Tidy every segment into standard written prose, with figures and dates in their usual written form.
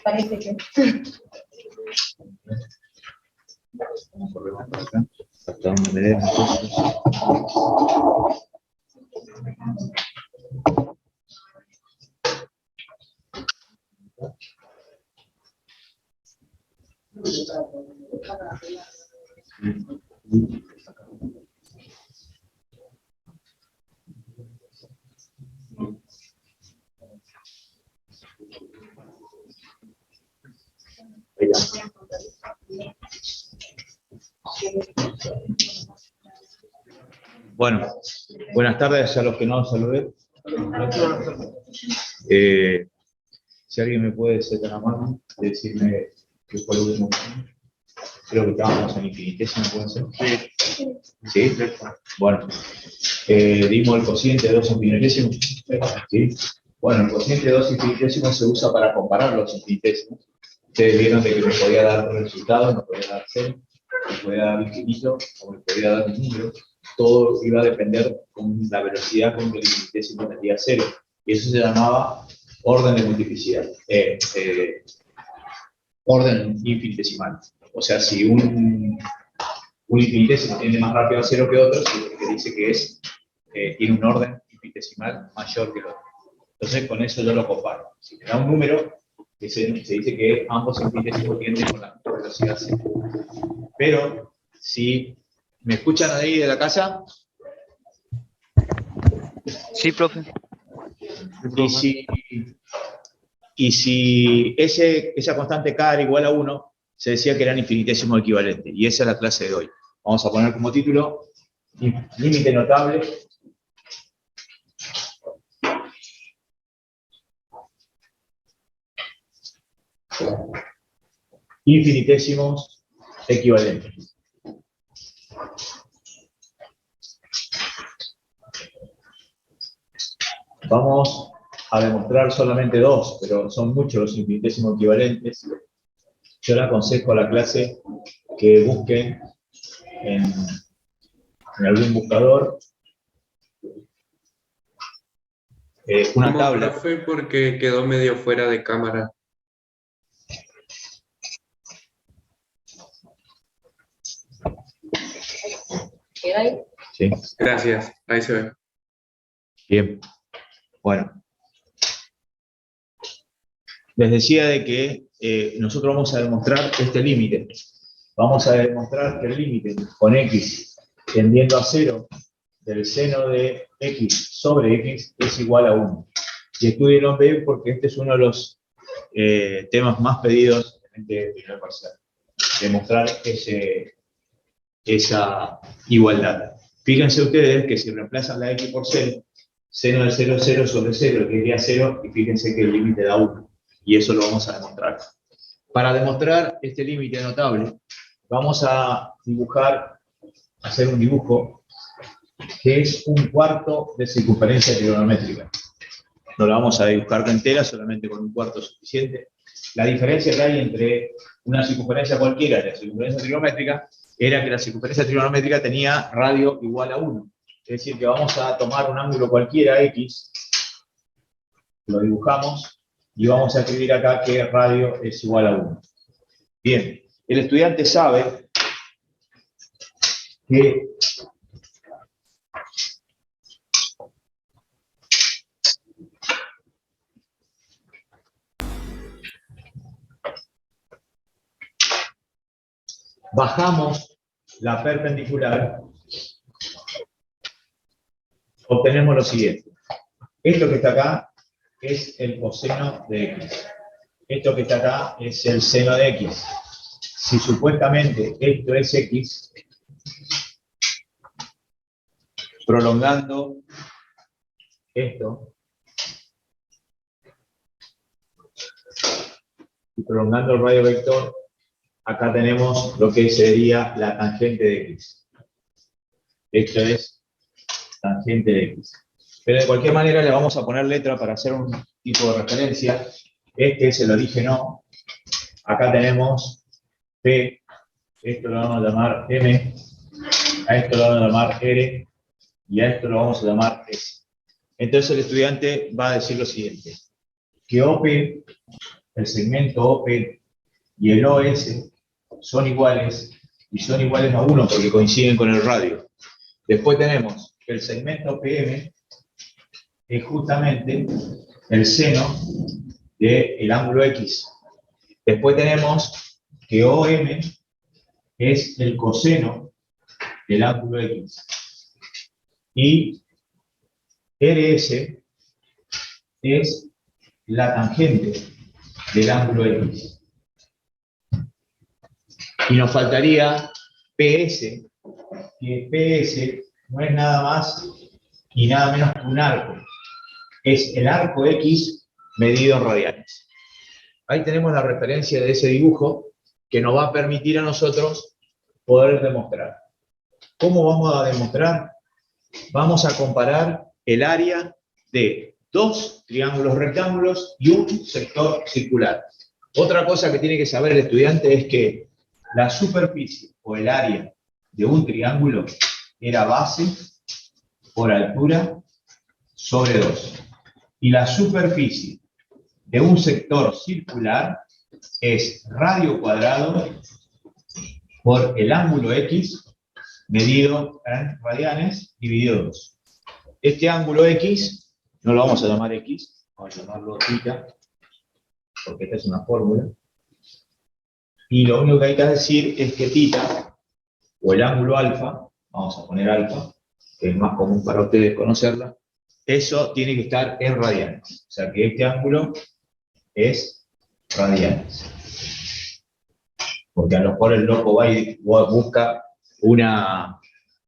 Parece que. Vamos a volver para acá. Hasta donde me den entonces. Bueno, buenas tardes a los que no saludé. Si alguien me puede ser tan amable de decirme qué fue el último. Creo que estábamos en infinitésimo, ¿puede ser? Sí. ¿Sí? Bueno, dimos el cociente de 2 infinitésimos. ¿Sí? Bueno, el cociente de 2 infinitésimos se usa para comparar los infinitésimos. Ustedes vieron de que me podía dar un resultado, me podía dar 0, me podía dar infinito, o me podía dar un número. Todo iba a depender con la velocidad con que el infinitésimo tendría 0. Y eso se llamaba orden de multiplicidad. Orden infinitesimal. O sea, si un infinitésimo tiene más rápido a 0 que otro, significa que dice que tiene un orden infinitesimal mayor que el otro. Entonces, con eso yo lo comparo. Si me da un número, se dice que ambos infinitesimos tienden con la misma velocidad 0. Pero, si me escuchan ahí de la casa. Sí, profe. Y si esa constante k era igual a 1, se decía que eran infinitésimos equivalentes. Y esa es la clase de hoy. Vamos a poner como título, límite notable. Infinitésimos equivalentes. Vamos a demostrar solamente 2, pero son muchos los infinitésimos equivalentes. Yo le aconsejo a la clase que busquen en algún buscador una tabla. Profe, porque quedó medio fuera de cámara. ¿Queda ahí? Sí. Gracias, ahí se ve. Bien. Bueno. Les decía de que nosotros vamos a demostrar este límite. Vamos a demostrar que el límite con x tendiendo a 0 del seno de x sobre x es igual a 1. Y estudienlo bien porque este es uno de los temas más pedidos en este primer parcial. Demostrar esa igualdad. Fíjense ustedes que si reemplazan la x por 0, seno de 0 es 0 sobre 0, que iría 0, y fíjense que el límite da 1. Y eso lo vamos a demostrar. Para demostrar este límite notable, vamos a hacer un dibujo que es un cuarto de circunferencia trigonométrica. No la vamos a dibujar entera, solamente con un cuarto es suficiente. La diferencia que hay entre una circunferencia cualquiera y la circunferencia trigonométrica era que la circunferencia trigonométrica tenía radio igual a 1. Es decir, que vamos a tomar un ángulo cualquiera, x, lo dibujamos, y vamos a escribir acá que radio es igual a 1. Bien, el estudiante sabe que bajamos la perpendicular, obtenemos lo siguiente. Esto que está acá es el coseno de x. Esto que está acá es el seno de x. Si supuestamente esto es x, prolongando esto, y prolongando el radio vector, acá tenemos lo que sería la tangente de x. Esto es tangente de x. Pero de cualquier manera le vamos a poner letra para hacer un tipo de referencia. Este es el origen O. Acá tenemos P. Esto lo vamos a llamar M. A esto lo vamos a llamar R. Y a esto lo vamos a llamar S. Entonces el estudiante va a decir lo siguiente. Que OP el segmento OP y el OS son iguales, y son iguales a 1 porque coinciden con el radio. Después tenemos que el segmento PM es justamente el seno del ángulo X. Después tenemos que OM es el coseno del ángulo X. Y RS es la tangente del ángulo X. Y nos faltaría PS, que PS no es nada más y nada menos que un arco. Es el arco X medido en radianes. Ahí tenemos la referencia de ese dibujo que nos va a permitir a nosotros poder demostrar. ¿Cómo vamos a demostrar? Vamos a comparar el área de 2 triángulos rectángulos y un sector circular. Otra cosa que tiene que saber el estudiante es que la superficie o el área de un triángulo era base por altura sobre 2. Y la superficie de un sector circular es radio cuadrado por el ángulo X medido en radianes dividido 2. Este ángulo X, no lo vamos a llamar X, vamos a llamarlo θ, porque esta es una fórmula. Y lo único que hay que decir es que θ, o el ángulo alfa, vamos a poner alfa, que es más común para ustedes conocerla, eso tiene que estar en radianes. O sea que este ángulo es radianes. Porque a lo mejor el loco va y busca una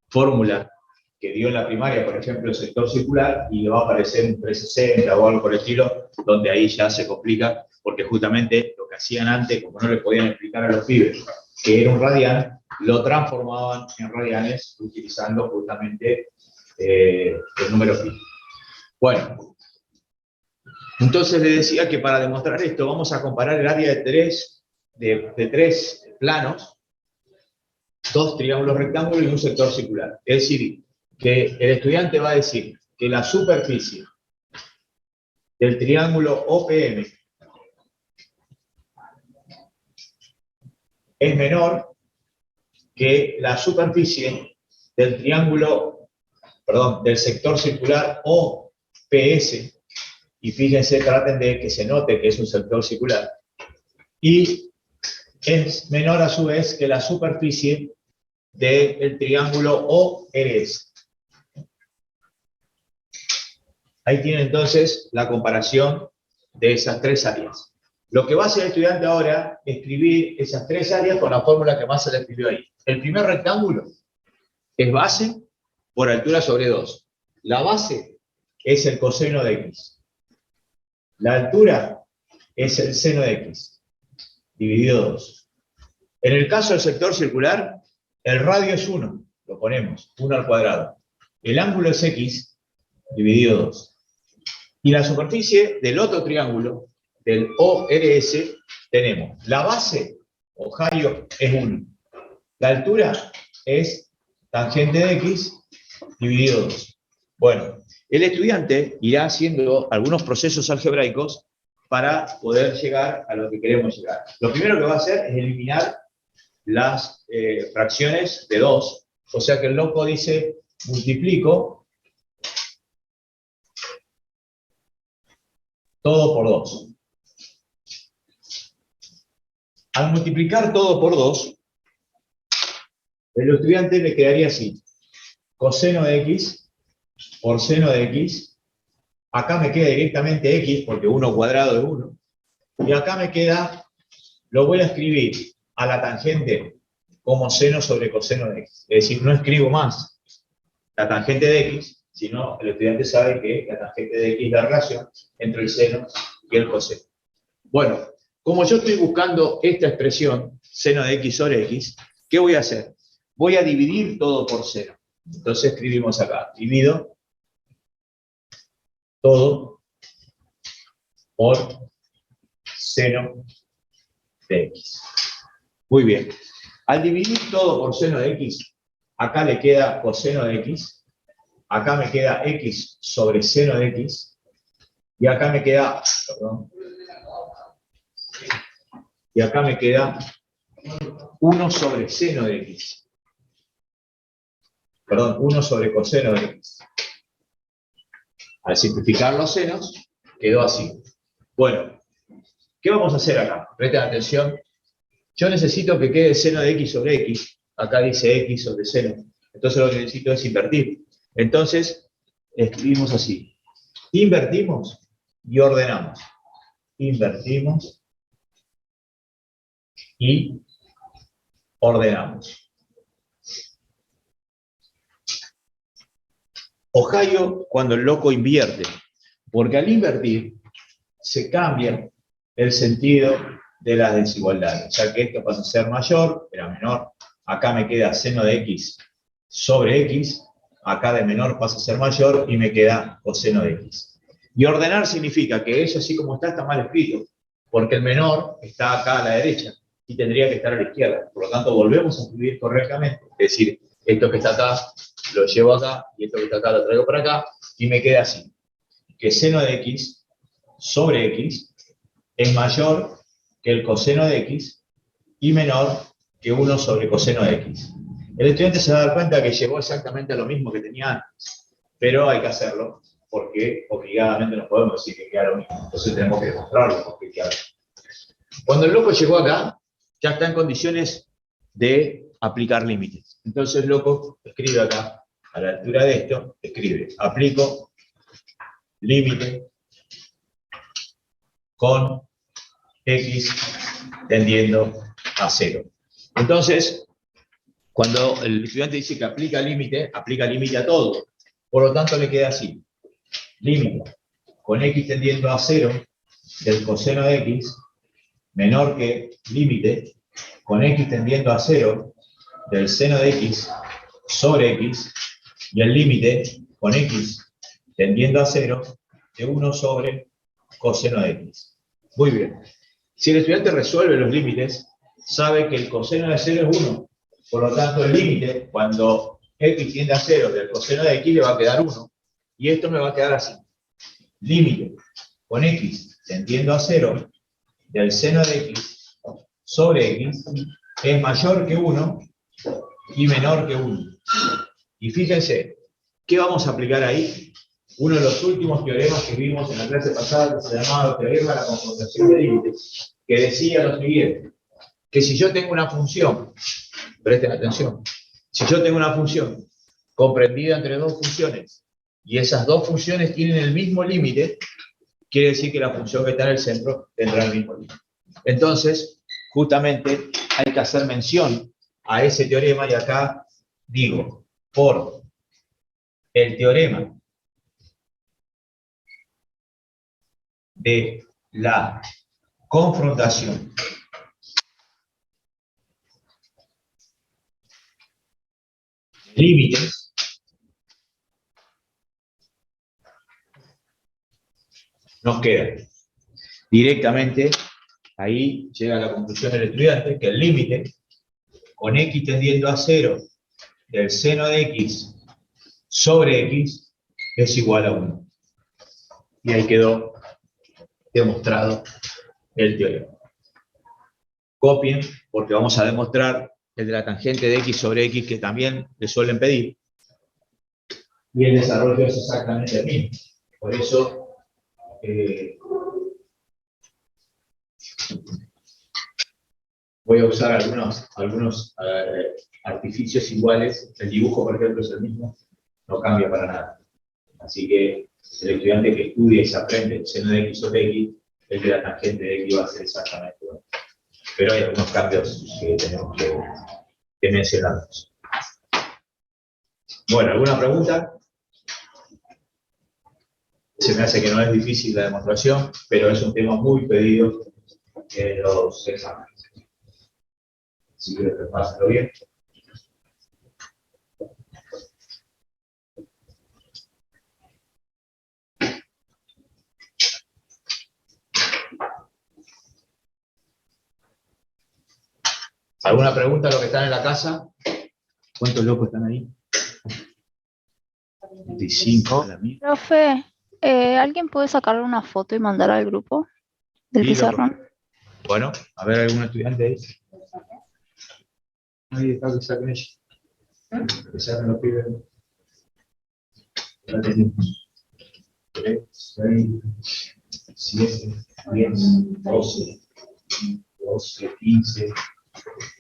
fórmula que dio en la primaria, por ejemplo, el sector circular, y le va a aparecer un 360 o algo por el estilo, donde ahí ya se complica, porque justamente lo que hacían antes, como no le podían explicar a los pibes que era un radian, lo transformaban en radianes utilizando justamente el número pi. Bueno, entonces le decía que para demostrar esto vamos a comparar el área de tres planos, 2 triángulos rectángulos y un sector circular. Es decir, que el estudiante va a decir que la superficie del triángulo OPM es menor que la superficie del triángulo, perdón, del sector circular OPS, y fíjense, traten de que se note que es un sector circular, y es menor a su vez que la superficie del triángulo ORS. Ahí tiene entonces la comparación de esas 3 áreas. Lo que va a hacer el estudiante ahora es escribir esas 3 áreas con la fórmula que más se le escribió ahí. El primer rectángulo es base por altura sobre 2. La base es el coseno de X. La altura es el seno de X, dividido 2. En el caso del sector circular, el radio es 1, lo ponemos, 1 al cuadrado. El ángulo es X, dividido 2. Y la superficie del otro triángulo, del ORS, tenemos la base, o radio, es 1. La altura es tangente de X, dividido 2. Bueno, el estudiante irá haciendo algunos procesos algebraicos para poder llegar a lo que queremos llegar. Lo primero que va a hacer es eliminar las fracciones de 2. O sea que el loco dice, multiplico todo por 2. Al multiplicar todo por 2, el estudiante le quedaría así. Coseno de X por seno de X. Acá me queda directamente X, porque 1 cuadrado es 1. Y acá me queda, lo voy a escribir a la tangente como seno sobre coseno de X. Es decir, no escribo más la tangente de X, sino el estudiante sabe que la tangente de X es la relación entre el seno y el coseno. Bueno, como yo estoy buscando esta expresión, seno de X sobre X, ¿qué voy a hacer? Voy a dividir todo por seno. Entonces escribimos acá, divido todo por seno de X. Muy bien. Al dividir todo por seno de X, acá le queda coseno de X, acá me queda X sobre seno de X, y acá me queda, y acá me queda 1 sobre seno de x. Perdón, 1 sobre coseno de x. Al simplificar los senos, quedó así. Bueno, ¿qué vamos a hacer acá? Presten atención. Yo necesito que quede seno de x sobre x. Acá dice x sobre seno. Entonces lo que necesito es invertir. Entonces, escribimos así. Invertimos y ordenamos. Invertimos y ordenamos. Ohio cuando el loco invierte, porque al invertir se cambia el sentido de las desigualdades, ya que esto pasa a ser mayor, era menor, acá me queda seno de x sobre x, acá de menor pasa a ser mayor y me queda coseno de x. Y ordenar significa que eso así como está mal escrito, porque el menor está acá a la derecha y tendría que estar a la izquierda, por lo tanto volvemos a escribir correctamente, es decir, esto que está acá lo llevo acá y esto que está acá lo traigo para acá y me queda así, que seno de x sobre x es mayor que el coseno de x y menor que 1 sobre coseno de x. El estudiante se va a dar cuenta que llegó exactamente a lo mismo que tenía antes, pero hay que hacerlo porque obligadamente no podemos decir que queda lo mismo, entonces tenemos que demostrarlo porque queda lo mismo. Cuando el loco llegó acá, ya está en condiciones de aplicar límites. Entonces el loco escribe acá, a la altura de esto, escribe, aplico límite con x tendiendo a 0. Entonces, cuando el estudiante dice que aplica límite a todo. Por lo tanto, le queda así. Límite con x tendiendo a 0 del coseno de x menor que límite con x tendiendo a 0 del seno de x sobre x y el límite con x tendiendo a 0 de 1 sobre coseno de x. Muy bien. Si el estudiante resuelve los límites, sabe que el coseno de 0 es 1. Por lo tanto, el límite, cuando x tiende a 0 del coseno de x, le va a quedar 1. Y esto me va a quedar así. Límite con x tendiendo a 0 del seno de x sobre x es mayor que 1 y menor que 1. Y fíjense, ¿qué vamos a aplicar ahí? Uno de los últimos teoremas que vimos en la clase pasada, que se llamaba teorema de la confrontación de límites, que decía lo siguiente, que si yo tengo una función, presten atención, si yo tengo una función comprendida entre dos funciones, y esas dos funciones tienen el mismo límite, quiere decir que la función que está en el centro tendrá el mismo límite. Entonces, justamente hay que hacer mención a ese teorema, y acá digo, por el teorema de la confrontación de límites, nos queda directamente, ahí llega a la conclusión del estudiante, que el límite con x tendiendo a 0 del seno de x sobre x es igual a 1. Y ahí quedó demostrado el teorema. Copien, porque vamos a demostrar el de la tangente de x sobre x, que también le suelen pedir. Y el desarrollo es exactamente el mismo. Por eso, voy a usar algunos artificios iguales. El dibujo, por ejemplo, es el mismo, no cambia para nada. Así que el estudiante que estudia y se aprende el seno de x sobre x, el de la tangente de x va a ser exactamente igual. Pero hay algunos cambios que tenemos que mencionarlos. Bueno, ¿alguna pregunta? Se me hace que no es difícil la demostración, pero es un tema muy pedido en los exámenes. Si quieres, repásalo bien. ¿Alguna pregunta a los que están en la casa? ¿Cuántos locos están ahí? 25. Profe, ¿alguien puede sacarle una foto y mandar al grupo del Sí, loco. pizarrón? Bueno, a ver, ¿algún estudiante ahí? Ahí está, que saquen ellos. Que saquen los pibes. Ya tenemos. 3, 6, 7, 10, 12, 15,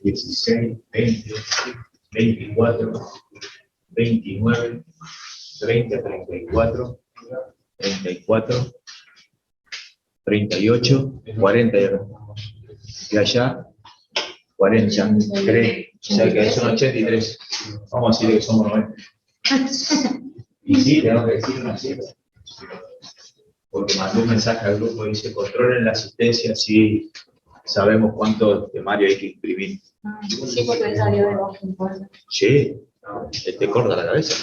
16, 20, 24, 29, 30, 34, 34, 38, 40 y allá 43, o sea que son 83. Vamos a decir que somos 90. Y sí, tengo que decir una cifra. Porque mandó un mensaje al grupo y dice: controlen la asistencia si sabemos cuánto temario hay que imprimir. Sí, porque salió de bajo un poco. Sí, te corta la cabeza.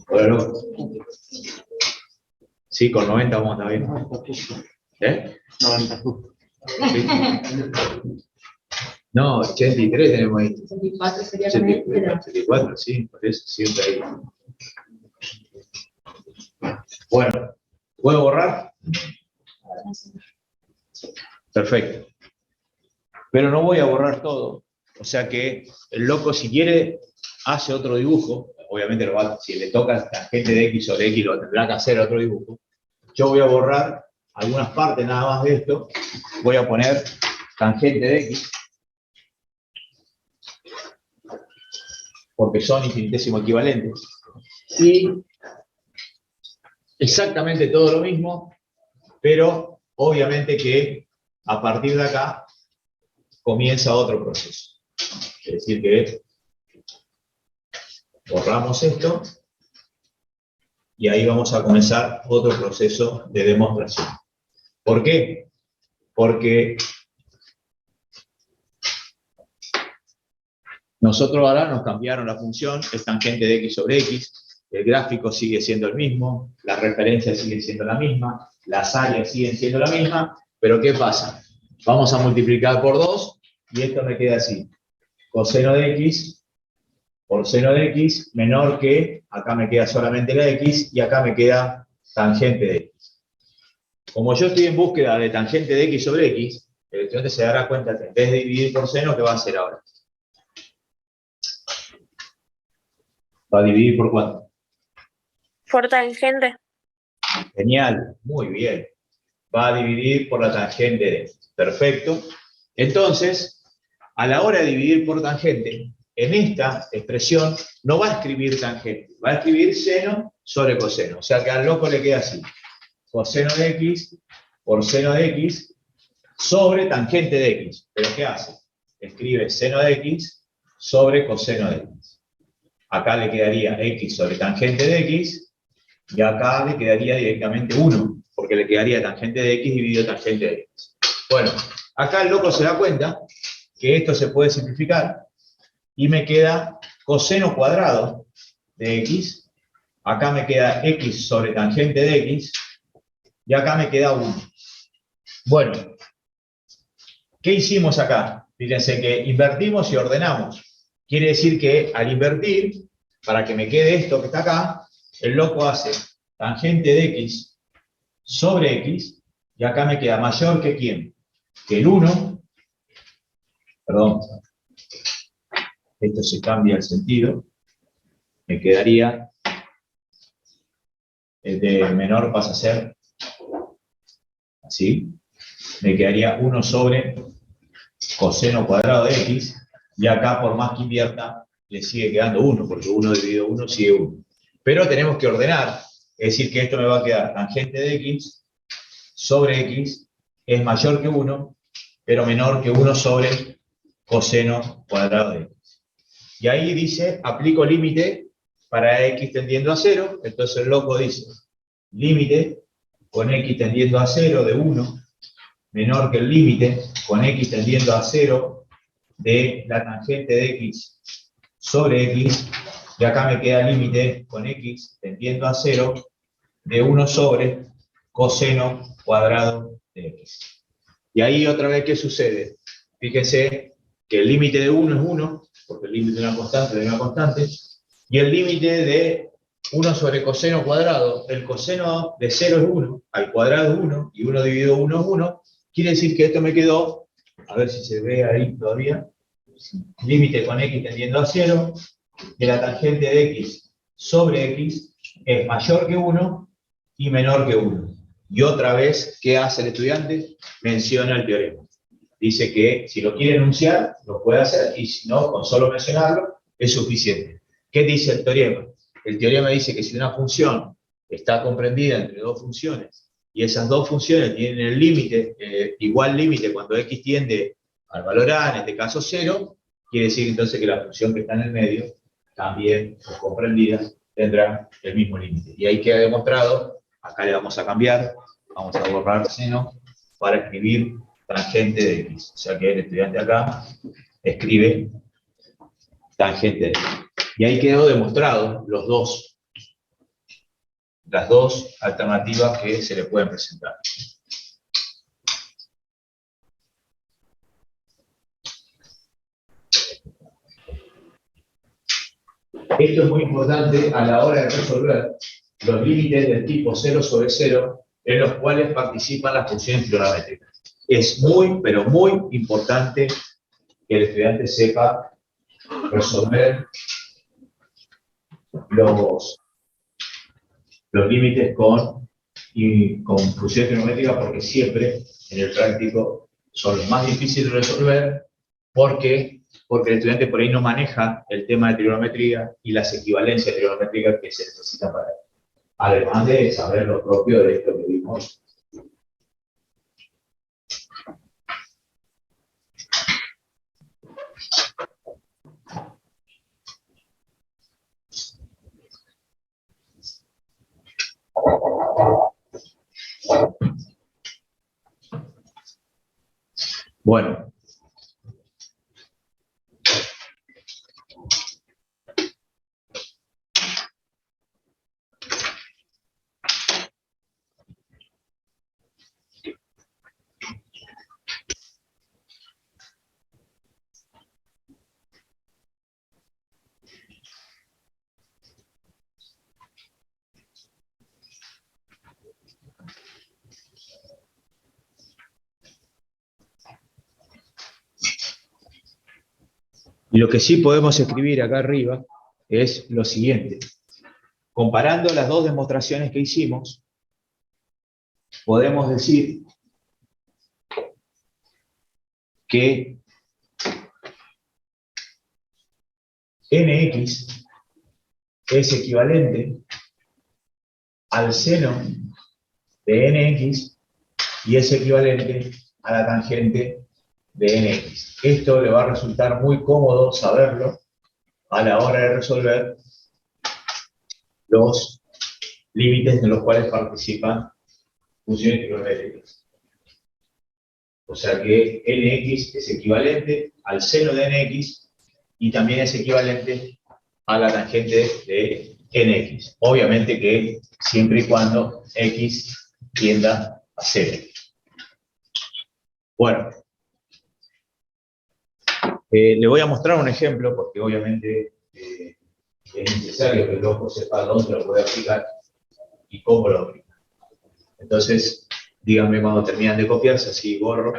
Bueno, sí, con 90 vamos a estar bien. ¿Eh? 90. Sí. No, 83 tenemos ahí. 64 sería con él, pero 84, sí, por eso siempre ahí. Bueno, ¿puedo borrar? Perfecto. Pero no voy a borrar todo. O sea que el loco, si quiere, hace otro dibujo. Obviamente, si le toca tangente de X sobre X, lo tendrá que hacer otro dibujo. Yo voy a borrar algunas partes nada más de esto. Voy a poner tangente de X, porque son infinitésimo equivalentes. Y exactamente todo lo mismo, pero obviamente que a partir de acá comienza otro proceso. Es decir que borramos esto y ahí vamos a comenzar otro proceso de demostración. ¿Por qué? Porque nosotros ahora nos cambiaron la función, es tangente de X sobre X, el gráfico sigue siendo el mismo, las referencias siguen siendo la misma, las áreas siguen siendo la misma, pero ¿qué pasa? Vamos a multiplicar por 2 y esto me queda así. Coseno de X por seno de X menor que, acá me queda solamente la X y acá me queda tangente de X. Como yo estoy en búsqueda de tangente de X sobre X, el estudiante se dará cuenta que en vez de dividir por seno, ¿qué va a hacer ahora? ¿Va a dividir por cuánto? Por tangente. Genial, muy bien. Va a dividir por la tangente de X. Perfecto. Entonces, a la hora de dividir por tangente, en esta expresión no va a escribir tangente, va a escribir seno sobre coseno. O sea que al loco le queda así. Coseno de X por seno de X sobre tangente de X. ¿Pero qué hace? Escribe seno de X sobre coseno de X. Acá le quedaría X sobre tangente de X y acá le quedaría directamente 1, porque le quedaría tangente de X dividido tangente de X. Bueno, acá el loco se da cuenta que esto se puede simplificar y me queda coseno cuadrado de X, acá me queda X sobre tangente de X y acá me queda 1. Bueno, ¿qué hicimos acá? Fíjense que invertimos y ordenamos. Quiere decir que al invertir, para que me quede esto que está acá, el loco hace tangente de X sobre X, y acá me queda mayor que ¿quién? Que el 1, perdón, esto se cambia el sentido, me quedaría, el de menor pasa a ser así, me quedaría 1 sobre coseno cuadrado de X, y acá por más que invierta, le sigue quedando 1, porque 1 dividido 1 sigue 1. Pero tenemos que ordenar, es decir que esto me va a quedar tangente de X sobre X es mayor que 1, pero menor que 1 sobre coseno cuadrado de X. Y ahí dice, aplico límite para X tendiendo a 0, entonces el loco dice, límite con X tendiendo a 0 de 1, menor que el límite con X tendiendo a 0 de la tangente de X sobre X, y acá me queda límite con X tendiendo a 0 de 1 sobre coseno cuadrado de X. Y ahí otra vez, ¿qué sucede? Fíjense que el límite de 1 es 1, porque el límite de una constante es una constante, y el límite de 1 sobre coseno cuadrado, el coseno de 0 es 1, al cuadrado es 1, y 1 dividido 1 es 1, quiere decir que esto me quedó, a ver si se ve ahí todavía, límite con x tendiendo a 0, que la tangente de x sobre x es mayor que 1 y menor que 1. Y otra vez, ¿qué hace el estudiante? Menciona el teorema. Dice que si lo quiere enunciar, lo puede hacer, y si no, con solo mencionarlo, es suficiente. ¿Qué dice el teorema? El teorema dice que si una función está comprendida entre dos funciones, y esas dos funciones tienen el límite, igual límite cuando x tiende al valor a, en este caso 0, quiere decir entonces que la función que está en el medio, también comprendida, tendrá el mismo límite. Y ahí queda demostrado, acá le vamos a cambiar, vamos a borrar seno, para escribir tangente de x. O sea que el estudiante acá escribe tangente de x. Y ahí quedó demostrado las dos alternativas que se le pueden presentar. Esto es muy importante a la hora de resolver los límites del tipo 0 sobre 0 en los cuales participan las funciones trigonométricas. Es muy, pero muy importante que el estudiante sepa resolver los límites con funciones trigonométricas, porque siempre en el práctico son los más difíciles de resolver, porque el estudiante por ahí no maneja el tema de trigonometría y las equivalencias trigonométricas que se necesitan para él. Además de saber lo propio de esto que vimos. Bueno. Y lo que sí podemos escribir acá arriba es lo siguiente. Comparando las dos demostraciones que hicimos, podemos decir que nx es equivalente al seno de nx y es equivalente a la tangente de nx. Esto le va a resultar muy cómodo saberlo a la hora de resolver los límites en los cuales participan funciones trigonométricas. O sea que nx es equivalente al seno de nx y también es equivalente a la tangente de nx. Obviamente que siempre y cuando x tienda a 0. Bueno, le voy a mostrar un ejemplo porque obviamente es necesario que el loco sepa dónde lo puede aplicar y cómo lo aplica. Entonces, díganme cuando terminan de copiarse, así borro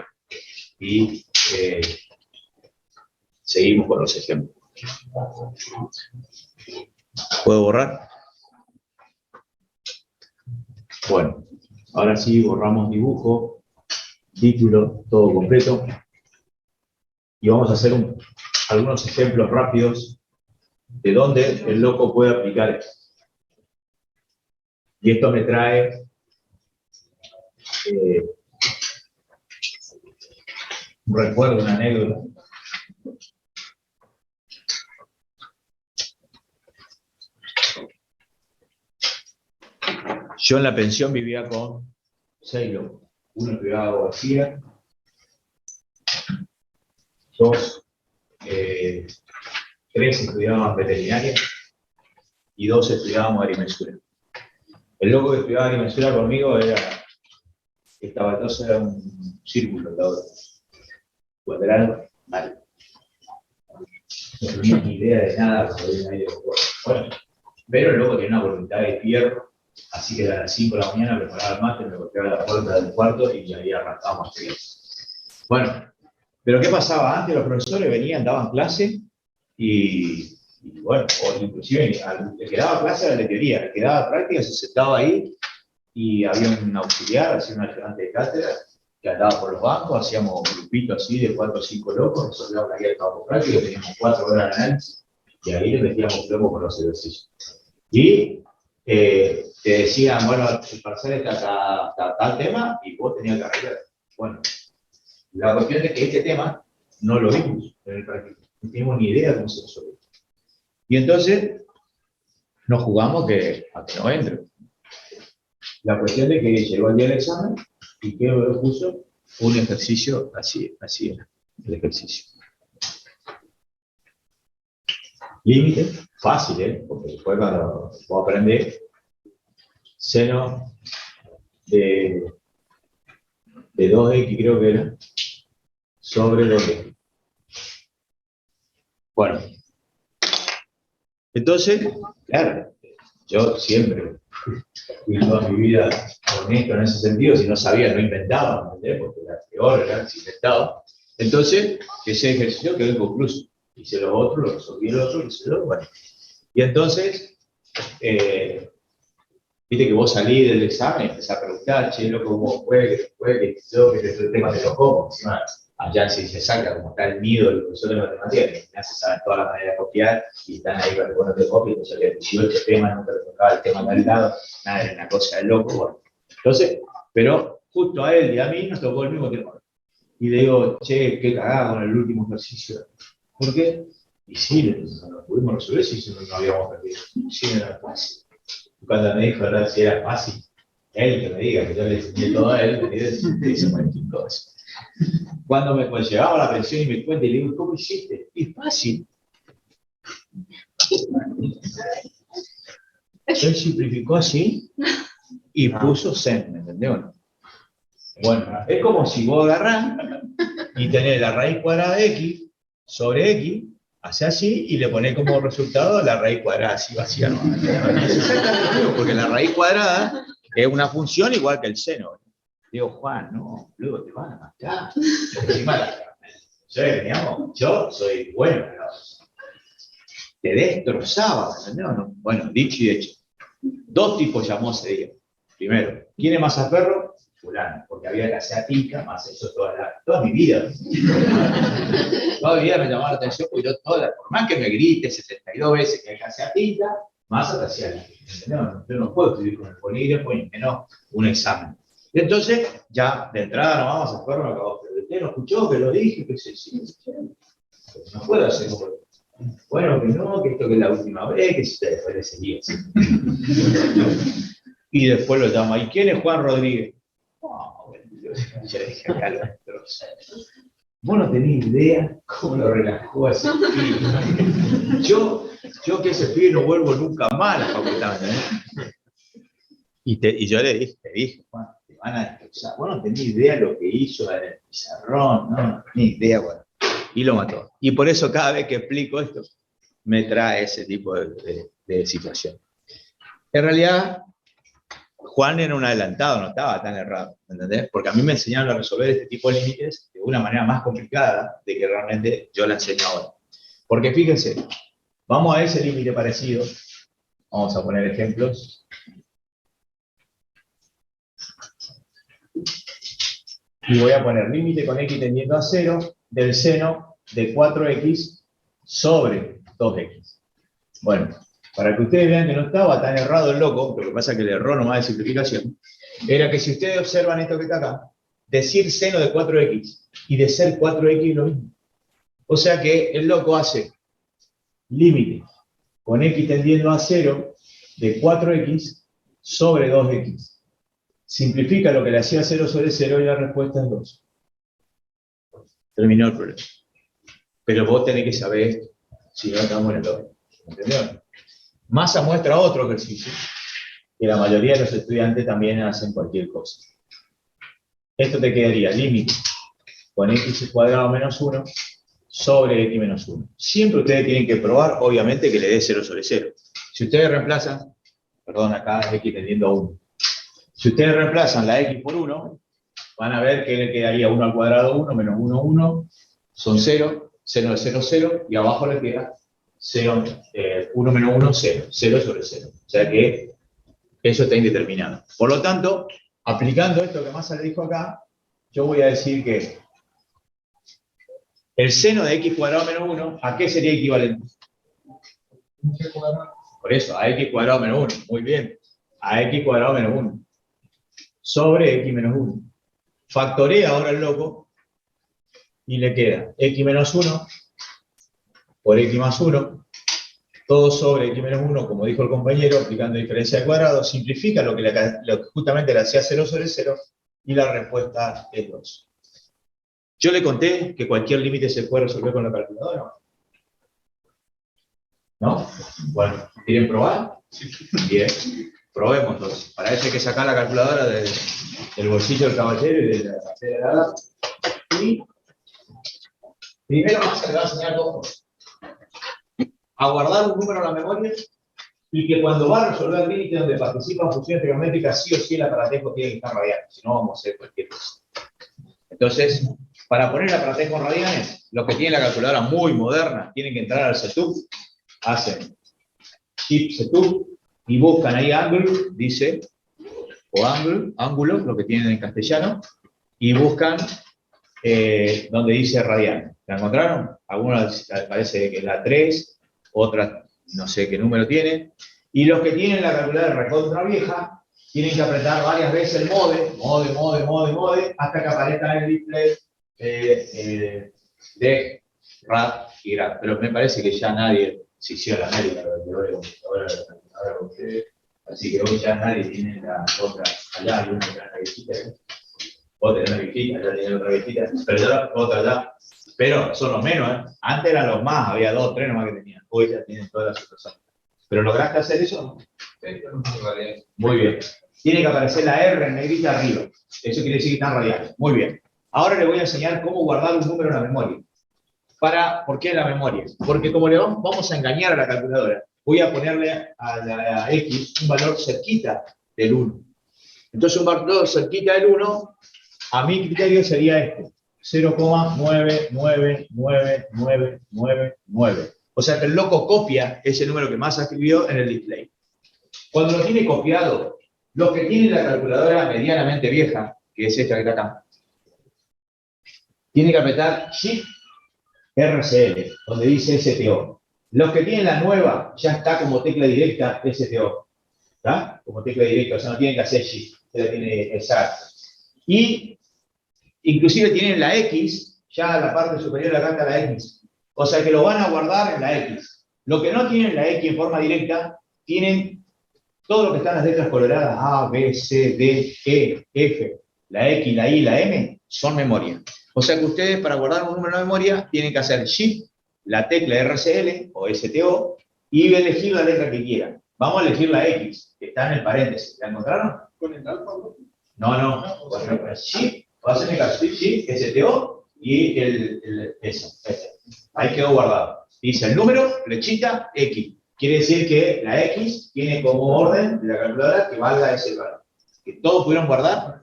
y seguimos con los ejemplos. ¿Puedo borrar? Bueno, ahora sí borramos dibujo, título, todo completo. Y vamos a hacer algunos ejemplos rápidos de dónde el loco puede aplicar esto. Y esto me trae un recuerdo, una anécdota. Yo en la pensión vivía con 6 locos. Uno estudiaba abogacía, 3 estudiaban veterinaria y 2 estudiábamos agrimensura. El loco que estudiaba agrimensura conmigo estaba entonces era un círculo en la hora. Cuadrado, mal. No tenía ni idea de nada sobre el aire de juego. Bueno, Pero el loco tenía una voluntad de fierro, así que a las 5 de la mañana preparaba el mate, me golpeaba la puerta del cuarto y ahí arrancábamos a estudiar. Bueno, pero ¿qué pasaba? Antes los profesores venían, daban clase y bueno, o inclusive el que daba clase era de teoría, el que daba práctica se sentaba ahí y había un auxiliar, hacía un ayudante de cátedra, que andaba por los bancos, hacíamos grupitos así de 4 o 5 locos, nosotros dábamos la guía de campo práctico, teníamos 4 horas de análisis, y ahí le metíamos plomo con los ejercicios. Y te decían, bueno, el parcial está tal tema, y vos tenías que arreglar. Bueno, la cuestión es que este tema no lo vimos en el práctico, no teníamos ni idea de cómo se resolvió. Y entonces, nos jugamos a que no entre. La cuestión de que llegó el día del examen, y que lo puso un ejercicio así era el ejercicio. Límite, fácil, porque después cuando vos aprendés, seno de 2x creo que era, sobre 2x. Bueno, entonces, claro, yo siempre fui toda mi vida honesto en ese sentido, si no sabía no inventaba, ¿entendés? Porque era peor, era si inventaba. Entonces, ese ejercicio quedó inconcluso. Hice los otros, lo resolví el otro, hice el otro, bueno. Y entonces, viste que vos salís del examen y empezás a preguntar, che, loco, ¿cómo fue? Que este tema te lo como. Encima, allá si se saca como está el nido del profesor de matemáticas, que me hace saber toda la manera de copiar, y están ahí para que vos no te copies, entonces había 18 temas, nunca te tocaba el tema de al lado, nada, era una cosa de loco, bueno. Entonces, pero justo a él y a mí nos tocó el mismo tema. Y le digo, che, qué cagada con el último ejercicio. ¿Por qué? Y sí, no lo pudimos resolver si no habíamos perdido. Sí, no era fácil. Cuando me dijo, ¿verdad? Si era fácil, él que me diga, que yo le enseñé todo a él, me dice cualquier cosa. Cuando llegaba a la pensión y me cuenta y le digo, ¿cómo hiciste? Es fácil. Él simplificó así y puso zen, ¿me entendió? Bueno, es como si vos agarrás y tenés la raíz cuadrada de x sobre x, hace así y le ponés como resultado la raíz cuadrada así vacía. No es exactamente lo mismo, porque la raíz cuadrada es una función igual que el seno. Digo, Juan, no, luego te van a matar. Yo soy bueno, pero te destrozaba, ¿entendés? No. Bueno, dicho y hecho. 2 tipos llamó ese día. Primero, ¿quién es Mazaferro? Fulano, porque había que hacer pica, más eso toda mi vida. Toda mi vida me llamaba la atención, porque yo por más que me grite 72 veces que hay que hacer pica, más te hacía la pica. Yo no puedo escribir con el polígrafo y menos un examen. Y entonces, ya de entrada no vamos a Ferro, me acabó. Pero usted no escuchó, que lo dije, que sí. No puedo hacer como. Bueno, que no, que esto que es la última vez, que se después le seguía. Y después lo llama. ¿Y quién es Juan Rodríguez? Ya dije acá lo destroza. Vos no tenés idea cómo lo relajó a ese pibe. Yo que ese pibe no vuelvo nunca más a la facultad. Y yo le dije, Juan, te van a destrozar. Vos no tenés idea lo que hizo en el pizarrón, no tenés idea, bueno. Y lo mató. Y por eso cada vez que explico esto, me trae ese tipo de situación. En realidad, Juan era un adelantado, no estaba tan errado, ¿entendés? Porque a mí me enseñaron a resolver este tipo de límites de una manera más complicada de que realmente yo la enseño ahora. Porque fíjense, vamos a ese límite parecido, vamos a poner ejemplos. Y voy a poner límite con x tendiendo a 0 del seno de 4x sobre 2x. Bueno, para que ustedes vean que no estaba tan errado el loco, lo que pasa es que el error nomás de simplificación, era que si ustedes observan esto que está acá, decir seno de 4x y de ser 4x es lo mismo. O sea que el loco hace límite con x tendiendo a 0 de 4x sobre 2x. Simplifica lo que le hacía 0 sobre 0 y la respuesta es 2. Terminó el problema. Pero vos tenés que saber esto, si no estamos en el doble. ¿Entendieron? Massa muestra otro ejercicio, que la mayoría de los estudiantes también hacen cualquier cosa. Esto te quedaría límite con x cuadrado menos 1 sobre x menos 1. Siempre ustedes tienen que probar, obviamente, que le dé 0 sobre 0. Si ustedes reemplazan, perdón, acá x tendiendo a 1. Si ustedes reemplazan la x por 1, van a ver que le quedaría 1 al cuadrado 1 menos 1, 1, son 0, seno de 0, 0, y abajo le queda 0, 1 menos 1, 0, 0 sobre 0. O sea que eso está indeterminado. Por lo tanto, aplicando esto que Massa le dijo acá, yo voy a decir que el seno de x cuadrado menos 1, ¿a qué sería equivalente? Por eso, a x cuadrado menos 1. Muy bien. A x cuadrado menos 1. Sobre x menos 1. Factorea ahora el loco y le queda x menos 1 por x más 1, todo sobre x menos 1, como dijo el compañero, aplicando diferencia de cuadrado, simplifica lo que justamente le hacía 0 sobre 0, y la respuesta es 2. Yo le conté que cualquier límite se puede resolver con la calculadora. ¿No? Bueno, ¿quieren probar? Bien, probemos entonces. Para eso hay que sacar la calculadora del bolsillo del caballero y de la cartera de la dama. Y primero Massa le va a enseñar dos cosas. A guardar un número en la memoria y que cuando va a resolver el límite donde participan funciones trigonométricas, sí o sí el aparatejo tiene que estar radiano, si no vamos a hacer cualquier cosa. Entonces, para poner el aparatejo en radianes, los que tienen la calculadora muy moderna tienen que entrar al setup, hacen shift setup y buscan ahí angle, dice, o angle, ángulo, lo que tienen en castellano, y buscan donde dice radianes. ¿La encontraron? Algunas parece que es la 3, otras no sé qué número tienen, y los que tienen la calculadora recontra vieja tienen que apretar varias veces el mode, hasta que aparezca en el display de RAD y GRAD. Pero me parece que ya nadie se hicieron la América, ahora ustedes, así que hoy ya nadie tiene la otra, allá hay una gran viejita, otra una viejita, allá tiene otra viejita, pero ya otra allá. Pero son los menos, ¿eh? Antes eran los más, había 2, 3 nomás que tenían. Hoy ya tienen todas las otras. ¿Pero lograste hacer eso? Muy bien. Tiene que aparecer la R en negrita arriba. Eso quiere decir que están radiales. Muy bien. Ahora les voy a enseñar cómo guardar un número en la memoria. ¿Por qué en la memoria? Porque como le vamos a engañar a la calculadora, voy a ponerle a la X un valor cerquita del 1. Entonces un valor cerquita del 1, a mi criterio sería este. 0,99999. O sea que el loco copia ese número que Massa escribió en el display. Cuando lo tiene copiado, los que tienen la calculadora medianamente vieja, que es esta que está acá, tienen que apretar Shift RCL, donde dice STO. Los que tienen la nueva, ya está como tecla directa STO. ¿Está? Como tecla directa, o sea, no tienen que hacer Shift. Ya tiene exacto. Y inclusive tienen la X, ya la parte superior acá está la X. O sea que lo van a guardar en la X. Lo que no tienen la X en forma directa, tienen todo lo que están las letras coloradas, A, B, C, D, E, F, la X, la I, la M, son memoria. O sea que ustedes para guardar un número de memoria tienen que hacer Shift, la tecla RCL o STO, y elegir la letra que quieran. Vamos a elegir la X, que está en el paréntesis. ¿La encontraron? ¿Con el alfa? No. Shift. Va a ser Shift, STO y eso. Ahí quedó guardado. Dice el número, flechita, X. Quiere decir que la X tiene como orden de la calculadora que valga ese valor. ¿Que todos pudieron guardar?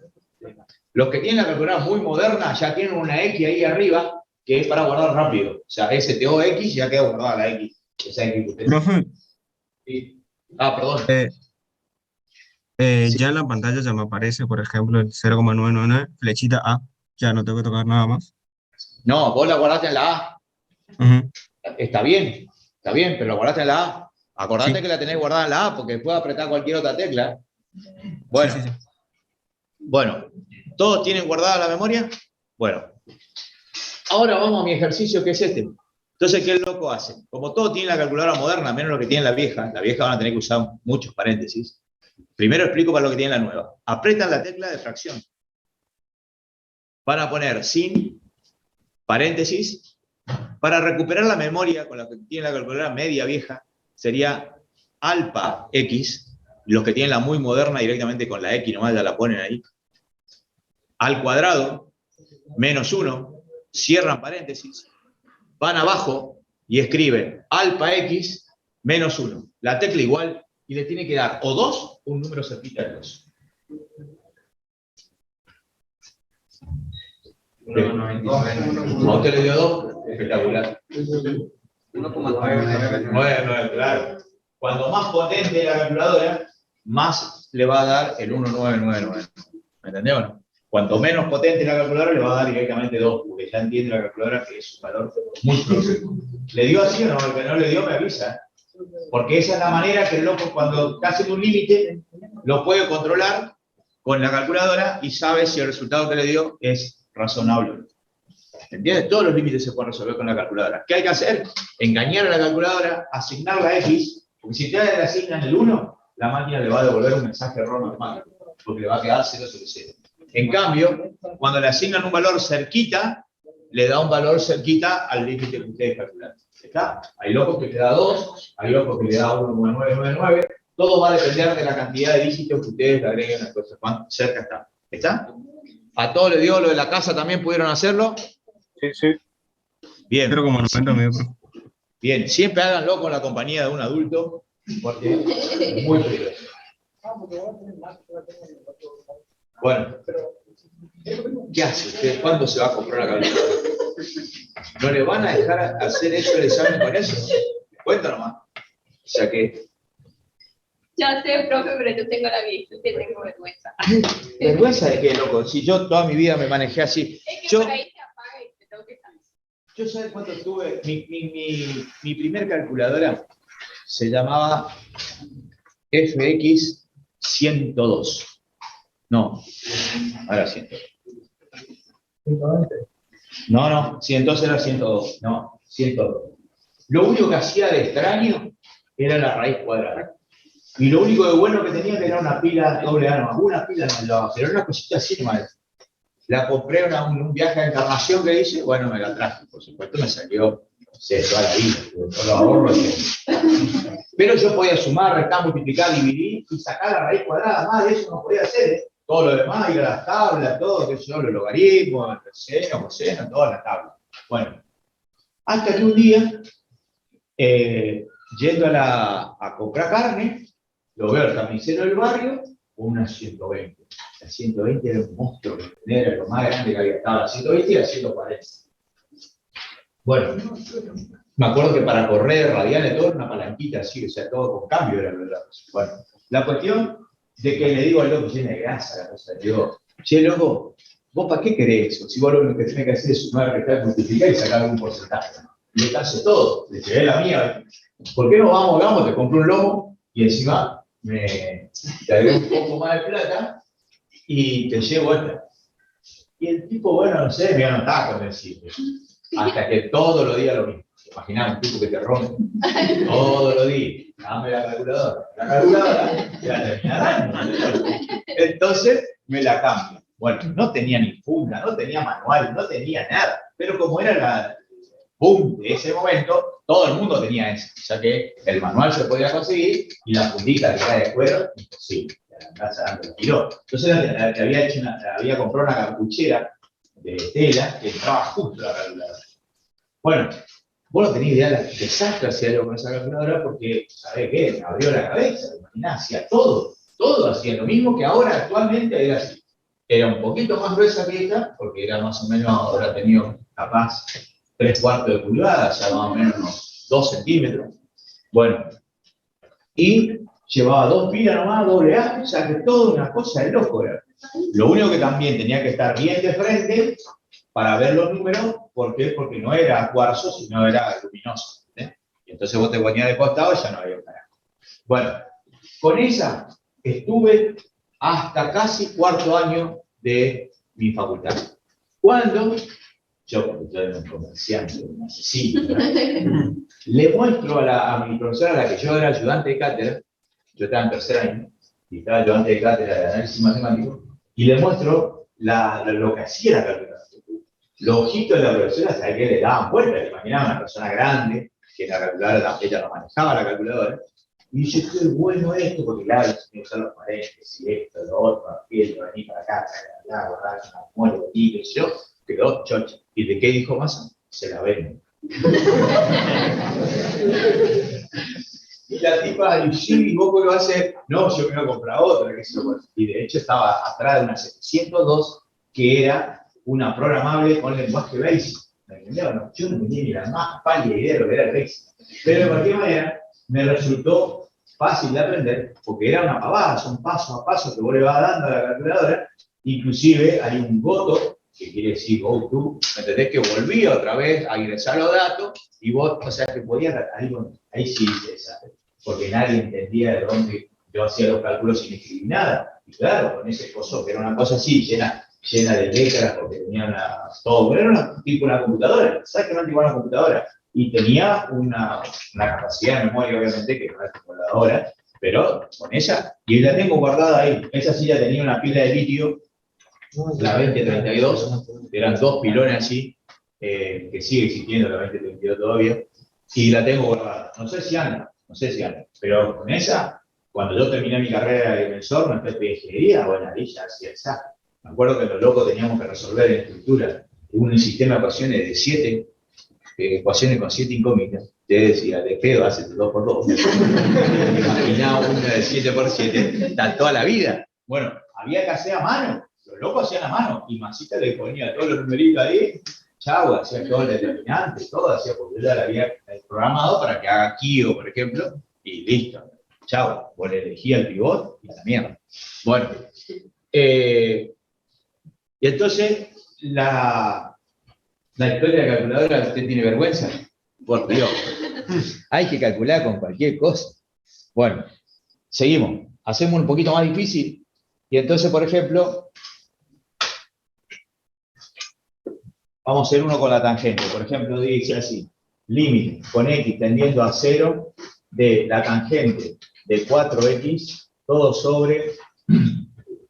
Los que tienen la calculadora muy moderna ya tienen una X ahí arriba que es para guardar rápido. O sea, STO X ya queda guardada la X. Esa X que ustedes... Profe, Sí. Perdón. Sí. ya en la pantalla ya me aparece, por ejemplo, el 0,999, flechita A. Ya no tengo que tocar nada más. No, vos la guardaste en la A. Ujú. Está bien, pero la guardaste en la A. Acordate Sí. que la tenés guardada en la A porque después apretar cualquier otra tecla. Bueno, Sí. Bueno, ¿todos tienen guardada la memoria? Bueno, ahora vamos a mi ejercicio que es este. Entonces, ¿qué el loco hace? Como todos tienen la calculadora moderna, menos lo que tiene la vieja van a tener que usar muchos paréntesis. Primero explico para lo que tiene la nueva. Apretan la tecla de fracción. Van a poner sin paréntesis. Para recuperar la memoria con la que tiene la calculadora media vieja, sería alfa X. Los que tienen la muy moderna directamente con la X nomás ya la ponen ahí. Al cuadrado, menos 1, cierran paréntesis, van abajo y escriben alfa X menos 1. La tecla igual y le tiene que dar o 2 o un número cerquita de 2. 1,99. ¿A usted le dio 2? Espectacular. 1,9. 9, claro. Cuando más potente la calculadora, más le va a dar el 1999. ¿Me entendió o no? Cuanto menos potente la calculadora, le va a dar directamente 2, porque ya entiende la calculadora que es un valor muy próximo. ¿Le dio así o no? El que no le dio me avisa. Porque esa es la manera que el loco, cuando está haciendo un límite, lo puede controlar con la calculadora y sabe si el resultado que le dio es razonable. ¿Entiendes? Todos los límites se pueden resolver con la calculadora. ¿Qué hay que hacer? Engañar a la calculadora, asignar la X, porque si ustedes le asignan el 1, la máquina le va a devolver un mensaje error normal, porque le va a quedar 0 sobre 0. En cambio, cuando le asignan un valor cerquita, le da un valor cerquita al límite que ustedes calculan. ¿Está? Hay locos que le da 2, hay locos que le da 1,999. Todo va a depender de la cantidad de dígitos que ustedes le agreguen a las cosas. ¿Cuán cerca está? ¿Está? ¿A todos les dio lo de la casa también? ¿Pudieron hacerlo? Sí, sí. Bien. 0,90 me dio, profe. Bien, siempre háganlo con la compañía de un adulto, porque es muy peligroso. Bueno, ¿qué hace usted? ¿Cuándo se va a comprar la calculadora? ¿No le van a dejar hacer eso el examen con eso? Cuenta nomás. O sea que... Ya sé, profe, pero yo tengo la vista, que tengo vergüenza. ¿Vergüenza de qué, loco? Si yo toda mi vida me manejé así. Es que Yo, por ahí se apaga y te tengo que salir. yo ¿sabes cuánto tuve? Mi primer calculadora se llamaba FX 102. No, ahora 102. No, 102 era 102. No, 102. Lo único que hacía de extraño era la raíz cuadrada. Y lo único de bueno que tenía era una pila doble A nomás. Una pila no llevaba, pero era una cosita así nomás. La compré en un viaje de encarnación que hice, bueno, me la traje. Por supuesto me salió, no sé, toda la vida, todos los ahorros. Pero yo podía sumar, restar, multiplicar, dividir y sacar la raíz cuadrada. Más de eso no podía hacer, ¿eh? Todo lo demás, ir a las tablas, todo, qué sé yo, los logaritmos, el seno, coseno, todas las tablas. Bueno, hasta que un día, yendo a comprar carne, lo veo al carnicero del barrio con una 120. La 120 era un monstruo, era lo más grande que había. Estaba la 120 y la 140. Bueno, me acuerdo que para correr, radial y todo, una palanquita así, o sea, todo con cambio era verdad. Bueno, la cuestión de que le digo al loco, llena de grasa la cosa, le digo, che, loco, ¿vos para qué querés eso? Si vos lo único que tenés que hacer es sumar, restar, multiplicar y sacar algún porcentaje. Y le cansé todo, le llevé la mía. ¿Por qué no vamos, te compré un lomo y encima te agrego un poco más de plata y te llevo esta? Y el tipo, bueno, no sé, me anotaba con decirle. Hasta que todos los días lo mismo. Imaginá un tipo que te rompe todos los días. Dame la calculadora. La calculadora la termina dando. Entonces me la cambio. Bueno, no tenía ni funda, no tenía manual, no tenía nada. Pero como era la boom de ese momento, todo el mundo tenía eso. O sea que el manual se podía conseguir y la fundita que era de cuero, imposible. La casa dando el tirón. Entonces había comprado una cartuchera de tela que entraba justo la calculadora. Bueno, vos no tenés idea de las desastres hacía yo con esa calculadora porque, ¿sabés qué? Me abrió la cabeza, imaginá, hacía todo hacía lo mismo que ahora actualmente era así. Era un poquito más gruesa que esta, porque era más o menos, ahora tenía capaz 3/4 de pulgada, ya más o menos unos 2 centímetros. Bueno, y llevaba 2 pilas nomás, doble A, o sea que toda una cosa de loco era. Lo único que también tenía que estar bien de frente para ver los números. ¿Por qué? Porque no era cuarzo, sino era luminoso. ¿Eh? Y entonces vos te ponías de costado y ya no había un carajo. Bueno, con esa estuve hasta casi 4º año de mi facultad. Cuando yo era un comerciante, un asesino, ¿no? Le muestro a mi profesora, a la que yo era ayudante de cátedra, yo estaba en 3er año, y estaba ayudante de cátedra de análisis matemático, y le muestro lo que hacía la calculadora. Los ojitos de la profesora, ¿sabes qué? Le daban vueltas, te imaginaba una persona grande, que la calculadora, ella no manejaba la calculadora, y dice, qué bueno esto, porque claro, se me usan los paréntesis, y esto, lo otro, aquello, venir para acá, guardar una muerte, y qué sé yo, quedó chocha. ¿Y de qué dijo Massa? Se la venden. Y la tipa, y sí, ¿vos qué lo haces? No, yo me voy a comprar otra, qué sé yo. Y de hecho estaba atrás de una 702, que era una programable con lenguaje BASIC. ¿Me entendés? No, yo no tenía ni la más pálida idea de lo que era el BASIC. Pero de cualquier manera, me resultó fácil de aprender, porque era una pavada, son paso a paso que vos le vas dando a la calculadora. Inclusive hay un goto, que quiere decir go to, ¿me entendés? Que volvía otra vez a ingresar los datos, y vos, o sea, que podías, ahí sí, ¿sabes? Porque nadie entendía de dónde yo hacía los cálculos sin escribir nada. Y claro, con ese coso, que era una cosa así, llena de letras, porque tenía todo, pero era tipo una computadora, exactamente igual a una computadora. Y tenía una capacidad de memoria, obviamente, que no es como la de ahora, pero con esa, y la tengo guardada ahí. Esa sí ya tenía una pila de litio, la 2032, eran dos pilones así, que sigue existiendo la 2032 todavía, y la tengo guardada. No sé si anda, pero con esa, cuando yo terminé mi carrera de inversor, me fui de ingeniería, bueno, ahí ya hacía exacto. Me acuerdo que los locos teníamos que resolver en estructura un sistema de ecuaciones de 7 ecuaciones con 7 incógnitas. Te decía, de pedo, hace 2 por 2. Imaginaba una de 7 por 7, está toda la vida. Bueno, había que hacer a mano. Los locos hacían a mano. Y Masita le ponía todos los numeritos ahí. Chau, hacía todo el determinante, todo hacía, porque yo ya la había programado para que haga Kio, por ejemplo, y listo. Chau, vos le elegía el pivot y la mierda. Bueno, y entonces la historia de la calculadora, ¿usted tiene vergüenza? Por Dios. Hay que calcular con cualquier cosa. Bueno, seguimos. Hacemos un poquito más difícil. Y entonces, por ejemplo, vamos a hacer uno con la tangente. Por ejemplo, dice así: límite con x tendiendo a 0 de la tangente de 4x, todo sobre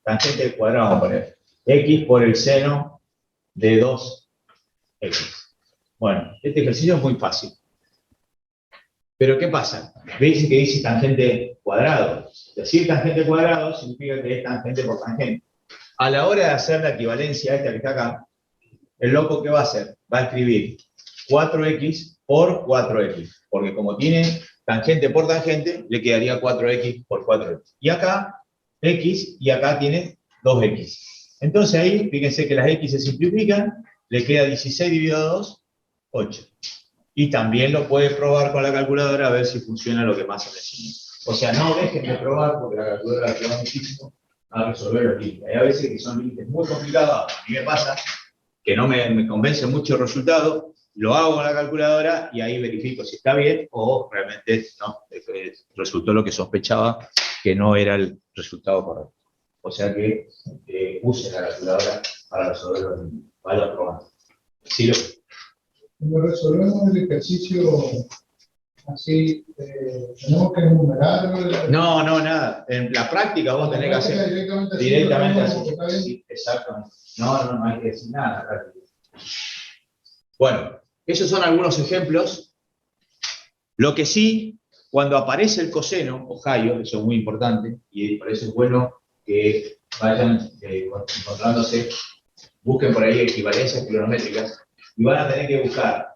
tangente al cuadrado, vamos a poner x por el seno de 2x. Bueno, este ejercicio es muy fácil. Pero ¿qué pasa? ¿Veis que dice tangente cuadrado? Decir tangente cuadrado significa que es tangente por tangente. A la hora de hacer la equivalencia a esta que está acá, el loco, ¿qué va a hacer? Va a escribir 4x por 4x, porque como tiene tangente por tangente, le quedaría 4x por 4x. Y acá, x, y acá tiene 2x. Entonces ahí, fíjense que las x se simplifican, le queda 16 dividido a 2, 8. Y también lo puede probar con la calculadora a ver si funciona lo que más se le enseñó. O sea, no dejen de probar, porque la calculadora ayuda muchísimo a resolver los límites. Hay a veces que son límites muy complicados, a mí me pasa, que no me convence mucho el resultado, lo hago con la calculadora y ahí verifico si está bien o realmente no, resultó lo que sospechaba, que no era el resultado correcto. O sea que use la calculadora para resolver los límites. Vaya probando. Sí, Cuando resolvemos el ejercicio así, tenemos que enumerar. No, nada. En la práctica vos tenés que hacer directamente así. Sí, exactamente. No hay que decir nada. Bueno, esos son algunos ejemplos. Lo que sí, cuando aparece el coseno, Ohio, eso es muy importante, y por eso es bueno que vayan encontrándose, busquen por ahí equivalencias trigonométricas, y van a tener que buscar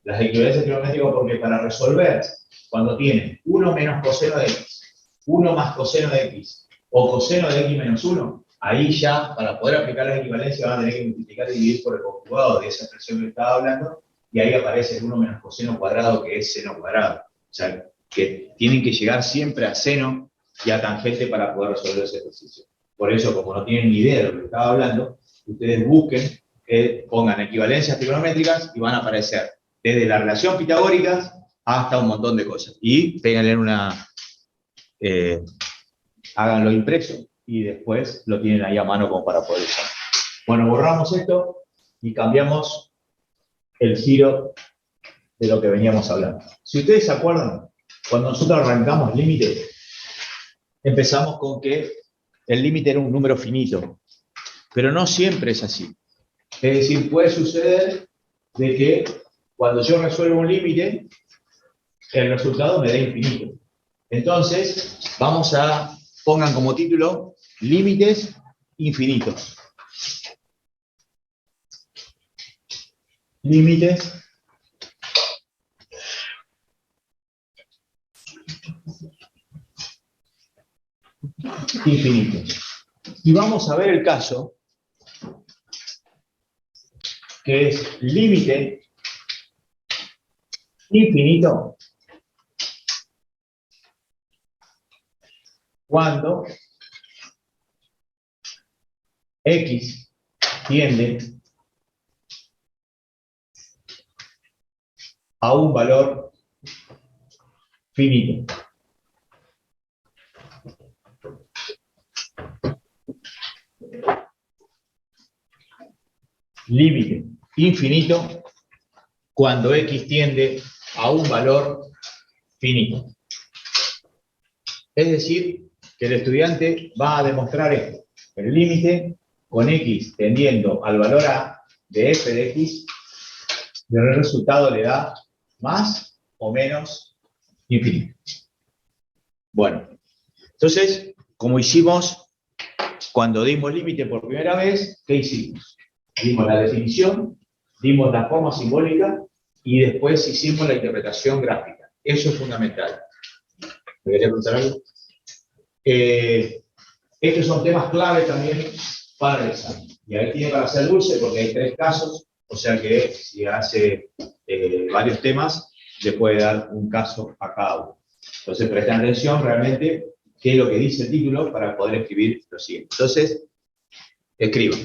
las equivalencias trigonométricas porque para resolver, cuando tienen 1 menos coseno de x, 1 más coseno de x, o coseno de x menos 1, ahí ya, para poder aplicar las equivalencias, van a tener que multiplicar y dividir por el conjugado de esa expresión que estaba hablando, y ahí aparece el 1 menos coseno cuadrado, que es seno cuadrado. O sea, que tienen que llegar siempre a seno y a tangente para poder resolver ese ejercicio. Por eso, como no tienen ni idea de lo que estaba hablando, ustedes busquen, pongan equivalencias trigonométricas y van a aparecer desde la relación pitagórica hasta un montón de cosas. Y péganle háganlo impreso y después lo tienen ahí a mano como para poder usar. Bueno, borramos esto y cambiamos el giro de lo que veníamos hablando. Si ustedes se acuerdan, cuando nosotros arrancamos el límite, empezamos con que el límite era un número finito, pero no siempre es así. Es decir, puede suceder de que cuando yo resuelvo un límite, el resultado me da infinito. Entonces, pongan como título, límites infinitos. Límites infinito. Y vamos a ver el caso que es límite infinito cuando x tiende a un valor finito. Límite infinito cuando x tiende a un valor finito. Es decir, que el estudiante va a demostrar esto. El límite con x tendiendo al valor a de f de x, el resultado le da más o menos infinito. Bueno, entonces, como hicimos cuando dimos límite por primera vez, ¿qué hicimos? Dimos la definición, dimos la forma simbólica y después hicimos la interpretación gráfica. Eso es fundamental. ¿Me quería preguntar algo? Estos son temas clave también para el examen. Y ahí tiene para hacer dulce porque hay 3 casos, o sea que si hace varios temas, le puede dar un caso a cada uno. Entonces presten atención realmente qué es lo que dice el título para poder escribir lo siguiente. Entonces, escriban.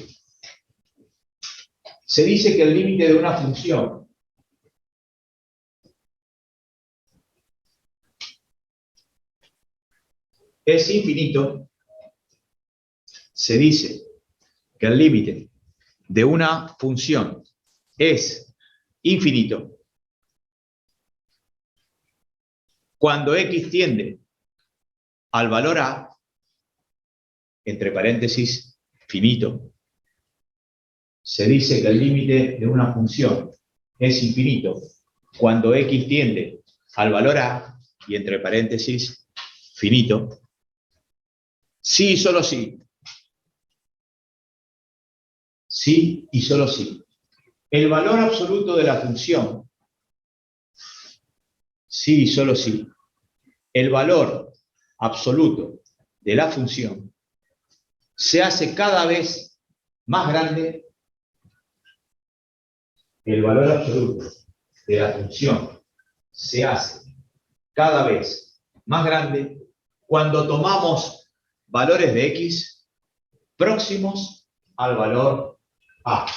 Se dice que el límite de una función es infinito. Se dice que el límite de una función es infinito cuando x tiende al valor a, entre paréntesis, finito. Se dice que el límite de una función es infinito cuando x tiende al valor a, y entre paréntesis, finito. Sí y solo sí. Sí y solo sí. El valor absoluto de la función, sí y solo sí. El valor absoluto de la función se hace cada vez más grande. El valor absoluto de la función se hace cada vez más grande cuando tomamos valores de x próximos al valor a.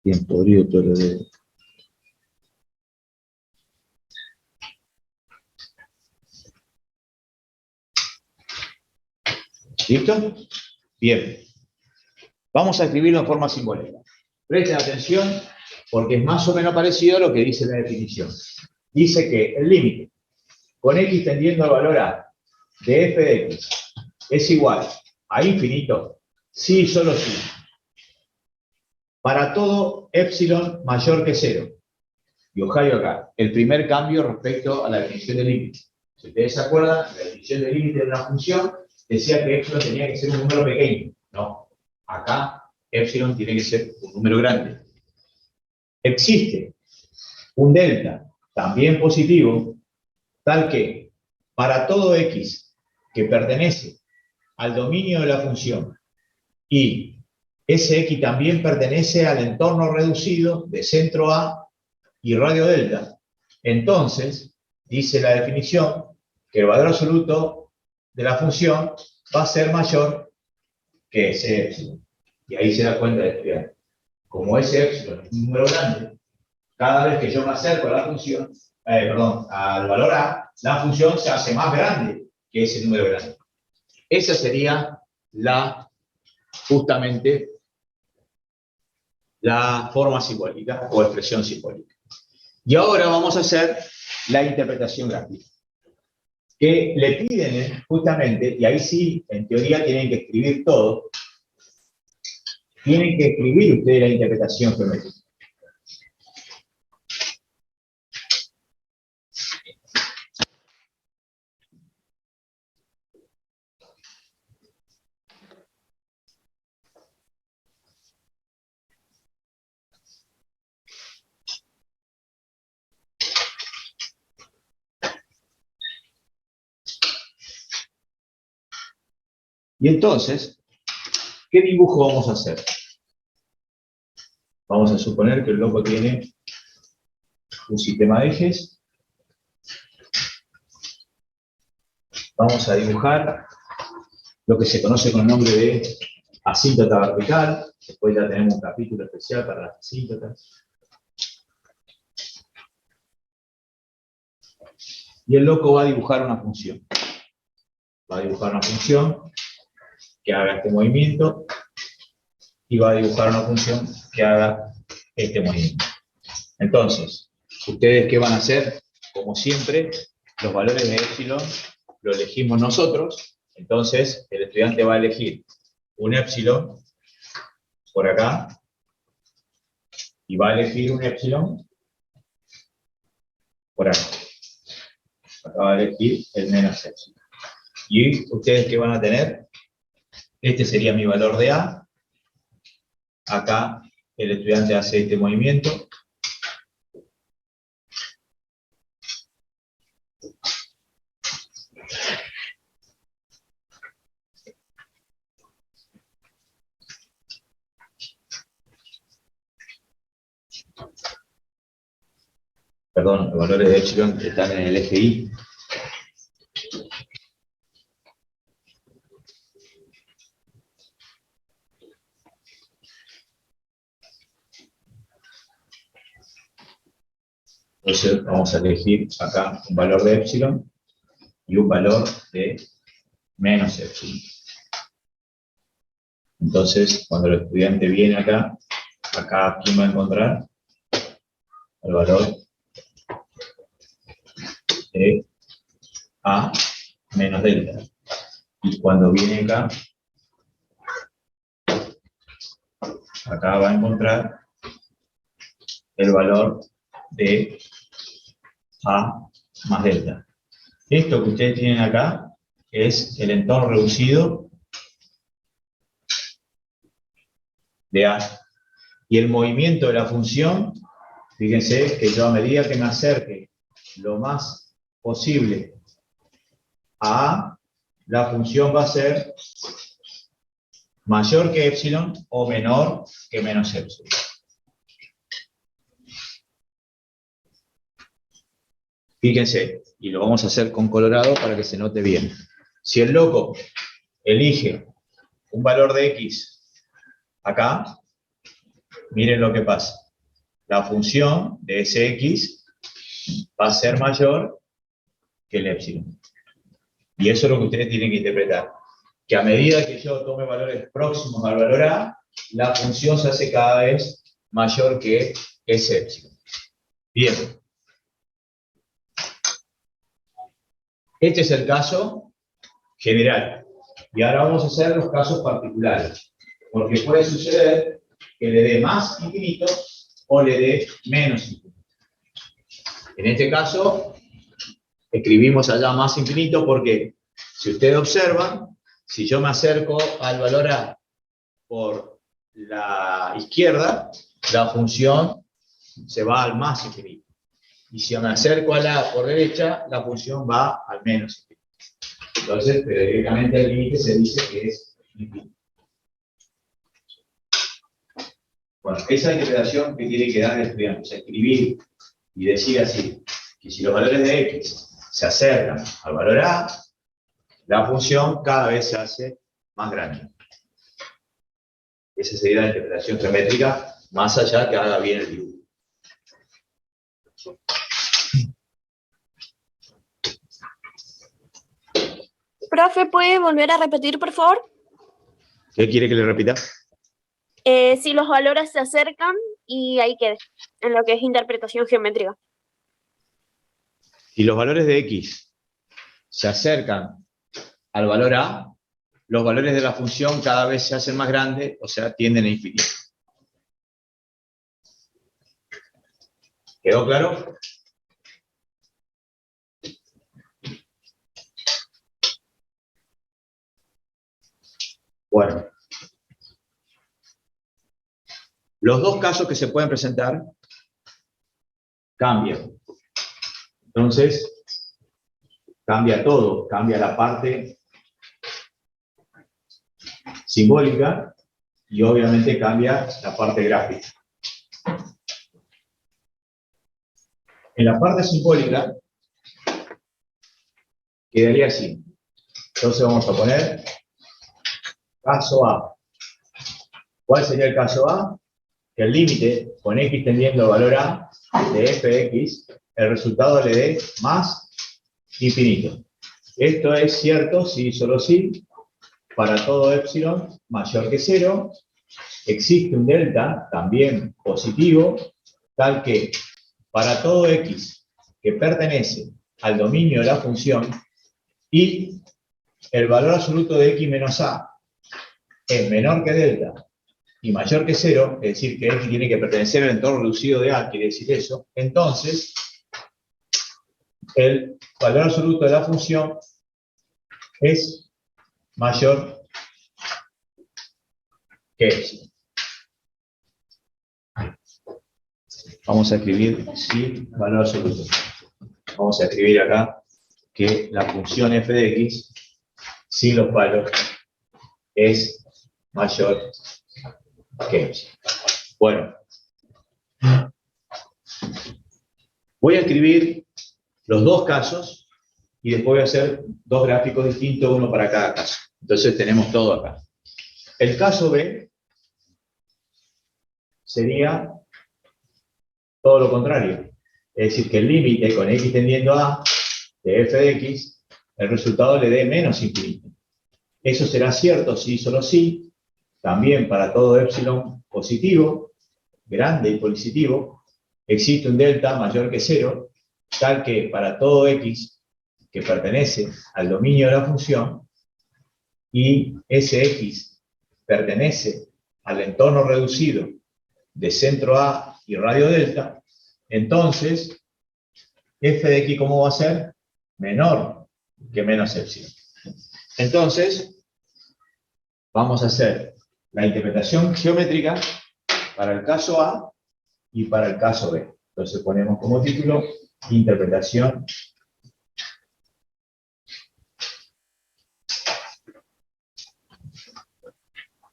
Bien podrido todo lo de... ¿Listo? Bien. Vamos a escribirlo en forma simbólica. Presten atención porque es más o menos parecido a lo que dice la definición. Dice que el límite con x tendiendo al valor a de f de x es igual a infinito, sí y solo sí, para todo epsilon mayor que 0. Y ojalá acá, el primer cambio respecto a la definición de límite. Si ustedes se acuerdan, la definición de límite de una función decía que epsilon tenía que ser un número pequeño. No, acá epsilon tiene que ser un número grande. Existe un delta, también positivo, tal que para todo x que pertenece al dominio de la función y ese x también pertenece al entorno reducido de centro A y radio delta, entonces, dice la definición, que el valor absoluto de la función va a ser mayor que ese epsilon. Y ahí se da cuenta de estudiar. Como ese epsilon es un número grande, cada vez que yo me acerco a la función, al valor A, la función se hace más grande que ese número grande. Esa sería justamente la forma simbólica o expresión simbólica. Y ahora vamos a hacer la interpretación gráfica. Que le piden justamente, y ahí sí, en teoría tienen que escribir todo, tienen que escribir ustedes la interpretación geométrica. Y entonces, ¿qué dibujo vamos a hacer? Vamos a suponer que el loco tiene un sistema de ejes. Vamos a dibujar lo que se conoce con el nombre de asíntota vertical. Después ya tenemos un capítulo especial para las asíntotas. Y el loco va a dibujar una función. Va a dibujar una función que haga este movimiento y va a dibujar una función que haga este movimiento. Entonces, ¿ustedes qué van a hacer? Como siempre, los valores de épsilon lo elegimos nosotros. Entonces, el estudiante va a elegir un épsilon por acá y va a elegir un épsilon por acá. Acá va a elegir el menos épsilon. ¿Y ustedes qué van a tener? Este sería mi valor de A. Acá el estudiante hace este movimiento. Perdón, los valores de epsilon están en el eje Y. Entonces vamos a elegir acá un valor de epsilon y un valor de menos epsilon. Entonces, cuando el estudiante viene acá, ¿quién va a encontrar? El valor de A menos delta. Y cuando viene acá va a encontrar el valor de A más delta. Esto que ustedes tienen acá es el entorno reducido de A. Y el movimiento de la función, fíjense que yo a medida que me acerque lo más posible a A, la función va a ser mayor que epsilon o menor que menos epsilon. Fíjense, y lo vamos a hacer con colorado para que se note bien. Si el loco elige un valor de x acá, miren lo que pasa. La función de ese x va a ser mayor que el epsilon. Y eso es lo que ustedes tienen que interpretar. Que a medida que yo tome valores próximos al valor A, la función se hace cada vez mayor que ese epsilon. Bien. Este es el caso general. Y ahora vamos a hacer los casos particulares. Porque puede suceder que le dé más infinito o le dé menos infinito. En este caso, escribimos allá más infinito porque, si ustedes observan, si yo me acerco al valor A por la izquierda, la función se va al más infinito. Y si me acerco a la por derecha, la función va al menos infinito. Entonces, periódicamente el límite se dice que es infinito. Bueno, esa interpretación que tiene que dar el estudiante, o sea, escribir y decir así, que si los valores de x se acercan al valor A, la función cada vez se hace más grande. Esa sería la interpretación geométrica, más allá que haga bien el dibujo. Profe, ¿puede volver a repetir, por favor? ¿Qué quiere que le repita? Si los valores se acercan y ahí quede, en lo que es interpretación geométrica. Si los valores de x se acercan al valor A, los valores de la función cada vez se hacen más grandes, o sea, tienden a infinito. ¿Quedó claro? Bueno. Los dos casos que se pueden presentar cambian. Entonces, cambia todo, cambia la parte simbólica y obviamente cambia la parte gráfica. En la parte simbólica quedaría así. Entonces vamos a poner caso A. ¿Cuál sería el caso A? Que el límite con x tendiendo al valor A de f de x, el resultado le dé más infinito. Esto es cierto si y solo si para todo epsilon mayor que 0 existe un delta también positivo, tal que para todo x que pertenece al dominio de la función y el valor absoluto de x menos a es menor que delta y mayor que 0, es decir, que x tiene que pertenecer al entorno reducido de a, quiere decir eso, entonces el valor absoluto de la función es mayor que epsilon. Vamos a escribir sí, valor absoluto. Vamos a escribir acá que la función f de x sin los palos es mayor que epsilon. Bueno, voy a escribir los dos casos y después voy a hacer dos gráficos distintos, uno para cada caso. Entonces tenemos todo acá. El caso B sería todo lo contrario. Es decir, que el límite con x tendiendo a de f de x, el resultado le dé menos infinito. Eso será cierto si y solo si, también para todo epsilon positivo, grande y positivo, existe un delta mayor que 0, tal que para todo x que pertenece al dominio de la función y ese x pertenece al entorno reducido de centro A y radio delta, entonces f de x, ¿cómo va a ser? Menor que menos epsilon. Entonces, vamos a hacer la interpretación geométrica para el caso A y para el caso B. Entonces ponemos como título interpretación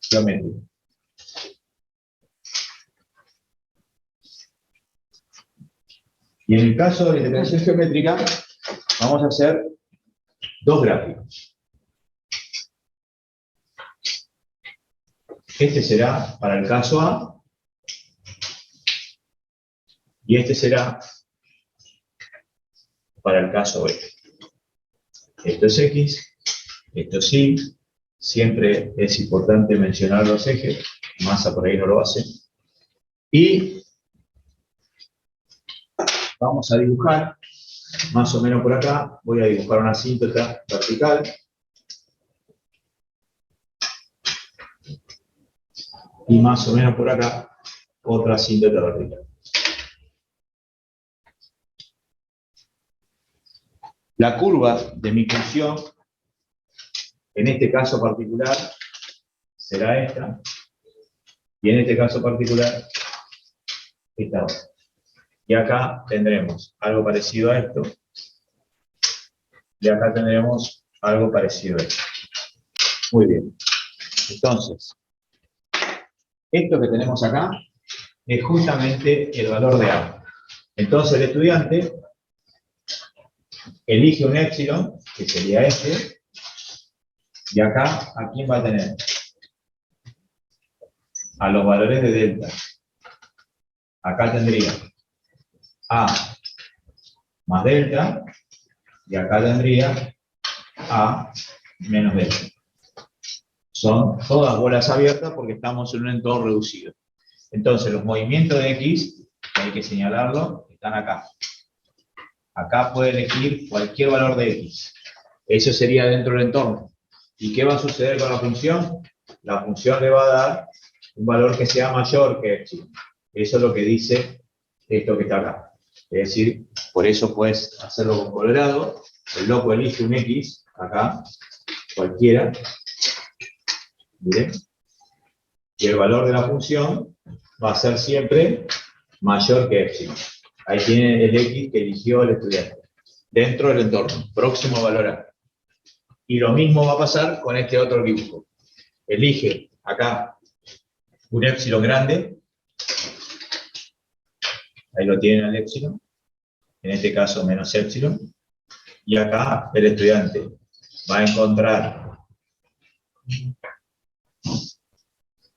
geométrica. Y en el caso de la interpretación geométrica, vamos a hacer dos gráficos. Este será para el caso A y este será para el caso B. Esto es X, esto es Y. Siempre es importante mencionar los ejes, Massa por ahí no lo hace. Y vamos a dibujar, más o menos por acá, voy a dibujar una asíntota vertical. Y más o menos por acá, otra asíntota vertical. La curva de mi función, en este caso particular, será esta. Y en este caso particular, esta otra. Y acá tendremos algo parecido a esto. Y acá tendremos algo parecido a esto. Muy bien. Entonces, esto que tenemos acá es justamente el valor de A. Entonces el estudiante elige un epsilon, que sería este, y acá, ¿a quién va a tener? A los valores de delta. Acá tendría A más delta, y acá tendría A menos delta. Son todas bolas abiertas porque estamos en un entorno reducido. Entonces, los movimientos de X, hay que señalarlo, están acá. Acá puede elegir cualquier valor de X. Eso sería dentro del entorno. ¿Y qué va a suceder con la función? La función le va a dar un valor que sea mayor que epsilon. Eso es lo que dice esto que está acá. Es decir, por eso puedes hacerlo con colorado. El loco elige un X, acá, cualquiera. Miren. Y el valor de la función va a ser siempre mayor que epsilon. Ahí tiene el X que eligió el estudiante. Dentro del entorno, próximo valor A. Y lo mismo va a pasar con este otro dibujo. elige acá un épsilon grande, ahí lo tienen al épsilon, en este caso menos épsilon, y acá el estudiante va a encontrar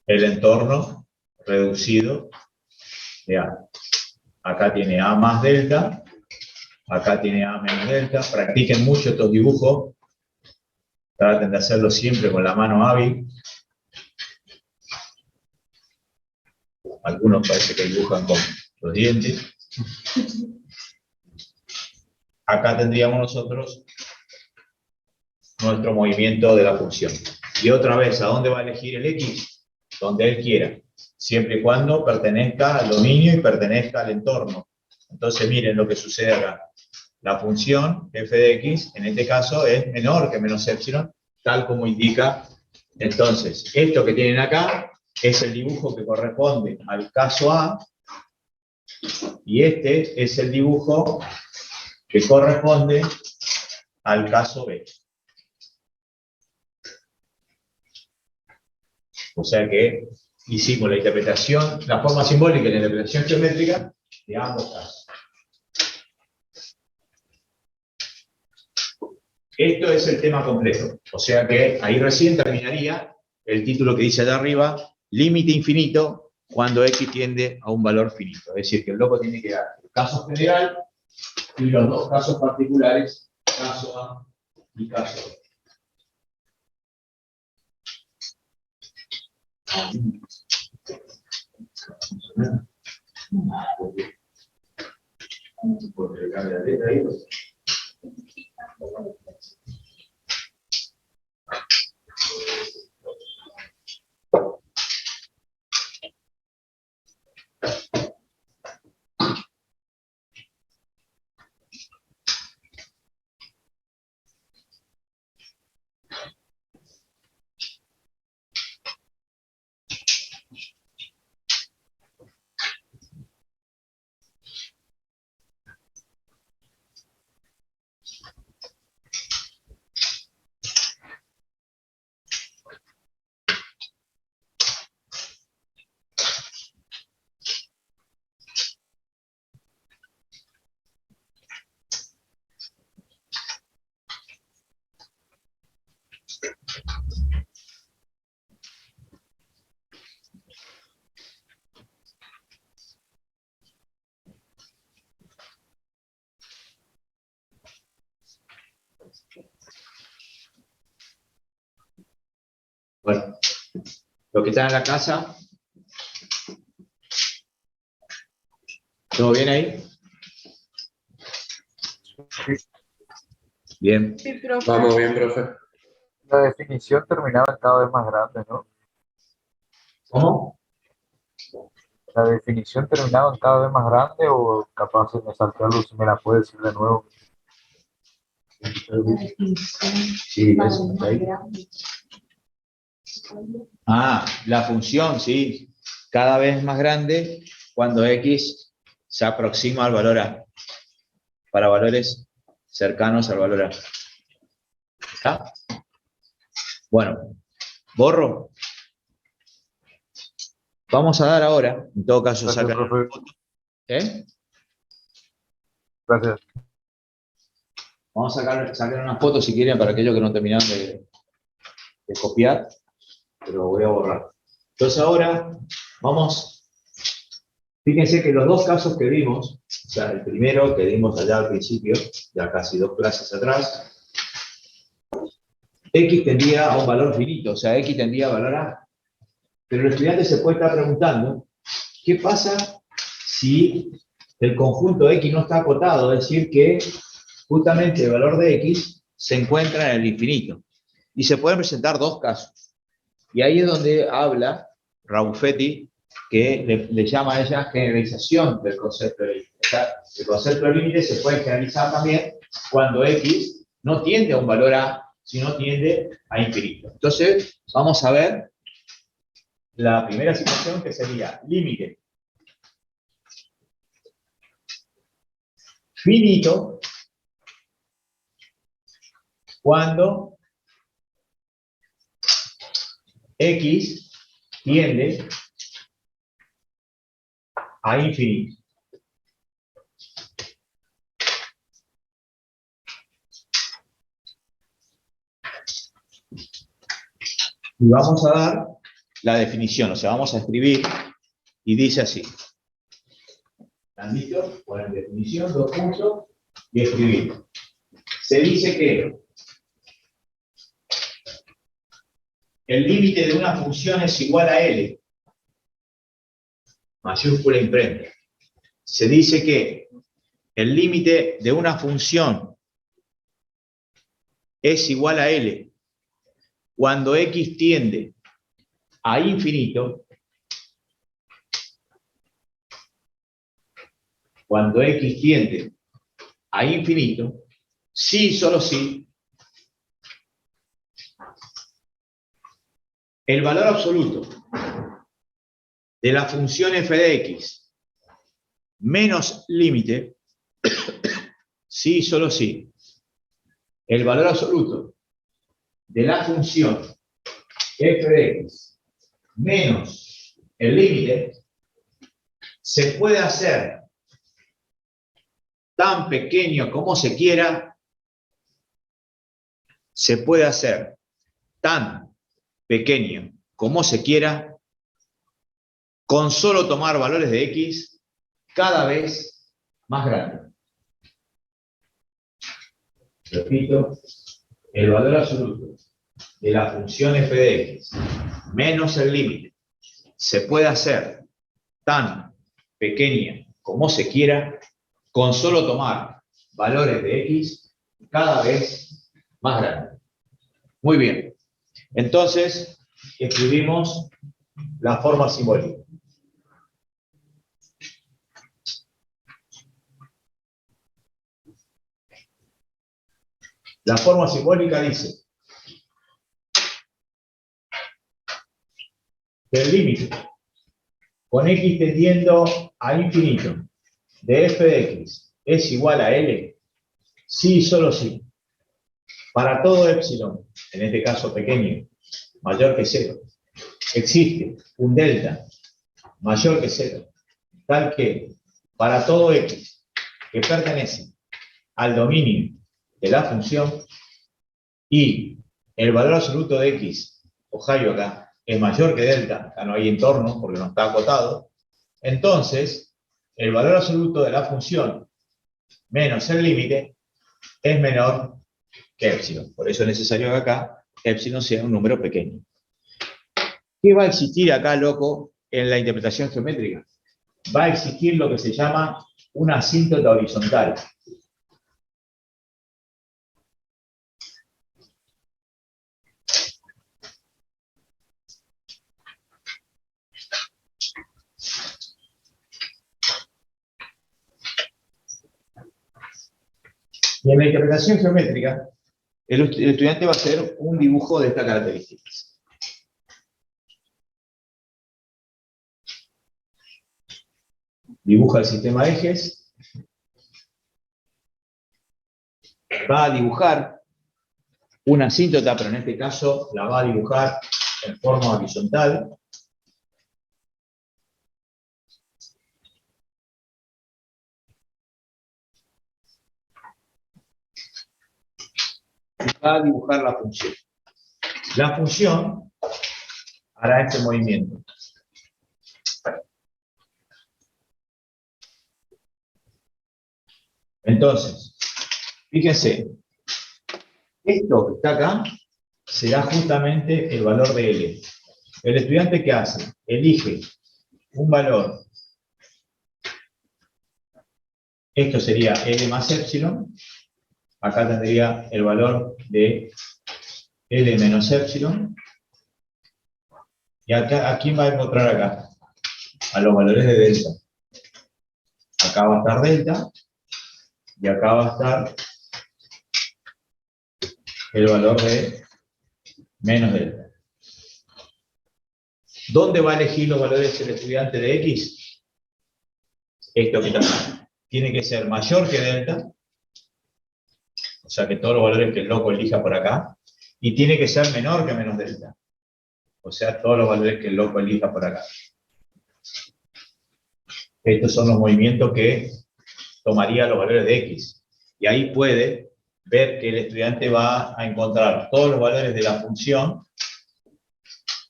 el entorno reducido de A. Acá tiene A más delta, acá tiene A menos delta. Practiquen mucho estos dibujos, traten de hacerlo siempre con la mano hábil. Algunos parece que dibujan con los dientes. Acá tendríamos nosotros nuestro movimiento de la función. Y otra vez, ¿a dónde va a elegir el X? Donde él quiera, siempre y cuando pertenezca al dominio y pertenezca al entorno. Entonces miren lo que sucede acá. La función f de x, en este caso, es menor que menos épsilon, tal como indica. Entonces, esto que tienen acá es el dibujo que corresponde al caso A, y este es el dibujo que corresponde al caso B. O sea que hicimos la interpretación, la forma simbólica y la interpretación geométrica de ambos casos. Esto es el tema completo. O sea que ahí recién terminaría el título que dice allá arriba, límite infinito cuando x tiende a un valor finito. Es decir, que el loco tiene que dar el caso general y los dos casos particulares, caso A y caso B. Porque cambia la letra ahí. Bueno, los que están en la casa, ¿todo bien ahí? Bien. Sí, profe. Vamos bien, profe. La definición terminaba cada vez más grande, ¿no? ¿Cómo? La definición terminaba cada vez más grande o capaz se me saltó algo, si me la puede decir de nuevo. Sí, eso, ahí. Ah, la función, sí, cada vez más grande cuando x se aproxima al valor a, para valores cercanos al valor a. ¿Está? Bueno, borro. Vamos a dar ahora, en todo caso, Gracias, sacar profe. una foto. ¿Eh? Gracias. Vamos a sacar una foto si quieren para aquellos que no terminaron de copiar, pero voy a borrar. Entonces ahora vamos, fíjense que los dos casos que vimos, o sea, el primero que vimos allá al principio, ya casi 2 clases atrás, x tendía a un valor finito, o sea, x tendía a valor a. Pero el estudiante se puede estar preguntando, ¿qué pasa si el conjunto x no está acotado? Es decir, que justamente el valor de x se encuentra en el infinito. Y se pueden presentar dos casos. Y ahí es donde habla Rabuffetti, que le llama a ella generalización del concepto de límite. O sea, el concepto de límite se puede generalizar también cuando x no tiende a un valor a, sino tiende a infinito. Entonces, vamos a ver la primera situación, que sería límite finito cuando X tiende a infinito. Y vamos a dar la definición, o sea, vamos a escribir y dice así. ¿Han visto? Poner definición, 2 puntos y escribir. Se dice que el límite de una función es igual a L, mayúscula imprenta. Se dice que el límite de una función es igual a L cuando X tiende a infinito, cuando X tiende a infinito, sí y solo sí, el valor absoluto de la función f de x menos límite, sí y solo sí, el valor absoluto de la función f de x menos el límite se puede hacer tan pequeño como se quiera, se puede hacer tan pequeño como se quiera, con solo tomar valores de x cada vez más grandes. Repito, el valor absoluto de la función f de x menos el límite se puede hacer tan pequeña como se quiera, con solo tomar valores de x cada vez más grandes. Muy bien. Entonces, escribimos la forma simbólica. La forma simbólica dice que el límite con x tendiendo a infinito de f de x es igual a L, sí y solo sí, para todo epsilon, en este caso pequeño, mayor que 0, existe un delta mayor que 0, tal que para todo x que pertenece al dominio de la función y el valor absoluto de x, Ohio acá, es mayor que delta, acá no hay entorno porque no está acotado, entonces el valor absoluto de la función menos el límite es menor que epsilon. Por eso es necesario que acá epsilon sea un número pequeño. ¿Qué va a existir acá, loco, en la interpretación geométrica? Va a existir lo que se llama una asíntota horizontal. Y en la interpretación geométrica, el estudiante va a hacer un dibujo de estas características. Dibuja el sistema de ejes. Va a dibujar una asíntota, pero en este caso la va a dibujar en forma horizontal. Y va a dibujar la función. La función hará este movimiento. Entonces, fíjense, esto que está acá será justamente el valor de L. El estudiante, ¿qué hace? Elige un valor. Esto sería L más epsilon. Acá tendría el valor de L menos epsilon. Y acá, ¿a quién va a encontrar acá? A los valores de delta. Acá va a estar delta. Y acá va a estar el valor de menos delta. ¿Dónde va a elegir los valores el estudiante de X? Esto que está acá. Tiene que ser mayor que delta. O sea que todos los valores que el loco elija por acá. Y tiene que ser menor que menos delta. O sea, todos los valores que el loco elija por acá. Estos son los movimientos que tomaría los valores de X. Y ahí puede ver que el estudiante va a encontrar todos los valores de la función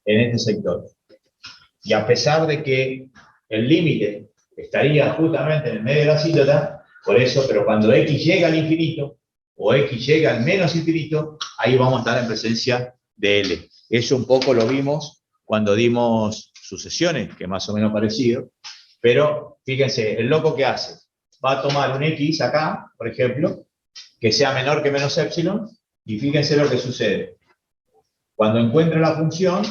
en este sector. Y a pesar de que el límite estaría justamente en el medio de la asíntota, por eso, pero cuando X llega al infinito, o X llega al menos infinito, ahí vamos a estar en presencia de L. Eso un poco lo vimos cuando dimos sucesiones, que es más o menos parecido, pero fíjense, el loco que hace, va a tomar un X acá, por ejemplo, que sea menor que menos epsilon, y fíjense lo que sucede. Cuando encuentra la función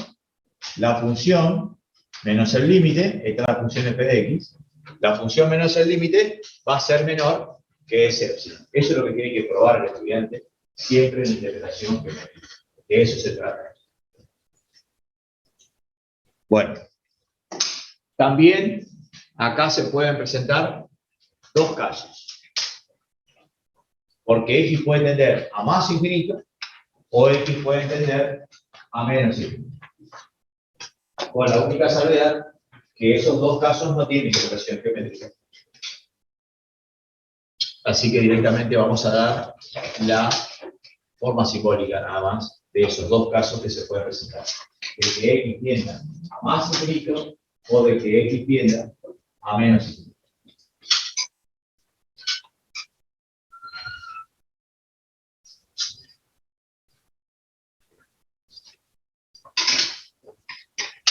menos el límite, esta es la función f de x, la función menos el límite va a ser menor que ese epsilon. Eso es lo que tiene que probar el estudiante siempre en la interpretación que de eso se trata. Bueno, también acá se pueden presentar dos casos. Porque x puede tender a más infinito o x puede tender a menos infinito. Con la única salvedad que esos dos casos no tienen interpretación geométrica. Así que directamente vamos a dar la forma simbólica nada más de esos dos casos que se pueden presentar. De que x tienda a más infinito o de que x tienda a menos infinito.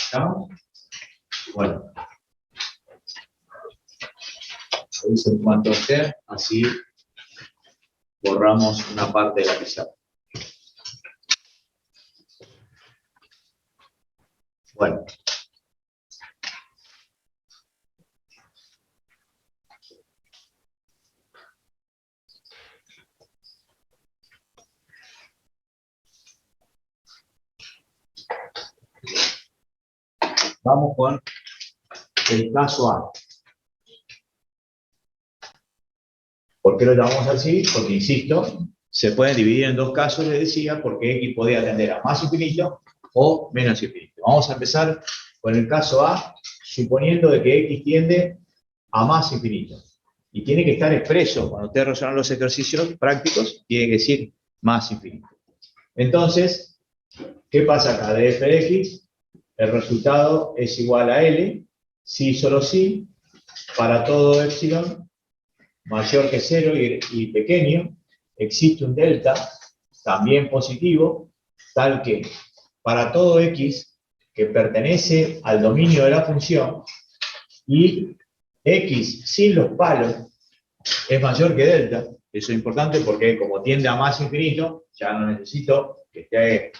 ¿Estamos? Bueno. Lo hice en cuanto a usted, así borramos una parte de la pizarra. Bueno. Vamos con el caso A. ¿Por qué lo llamamos así? Porque, insisto, se pueden dividir en dos casos, les decía, porque X podía tender a más infinito o menos infinito. Vamos a empezar con el caso A, suponiendo de que X tiende a más infinito. Y tiene que estar expreso, cuando ustedes resuelvan los ejercicios prácticos, tiene que decir más infinito. Entonces, ¿qué pasa acá? De f de x, el resultado es igual a L, si solo si, para todo epsilon mayor que 0 y pequeño, existe un delta, también positivo, tal que para todo x que pertenece al dominio de la función y x sin los palos es mayor que delta. Eso es importante porque como tiende a más infinito, ya no necesito que esté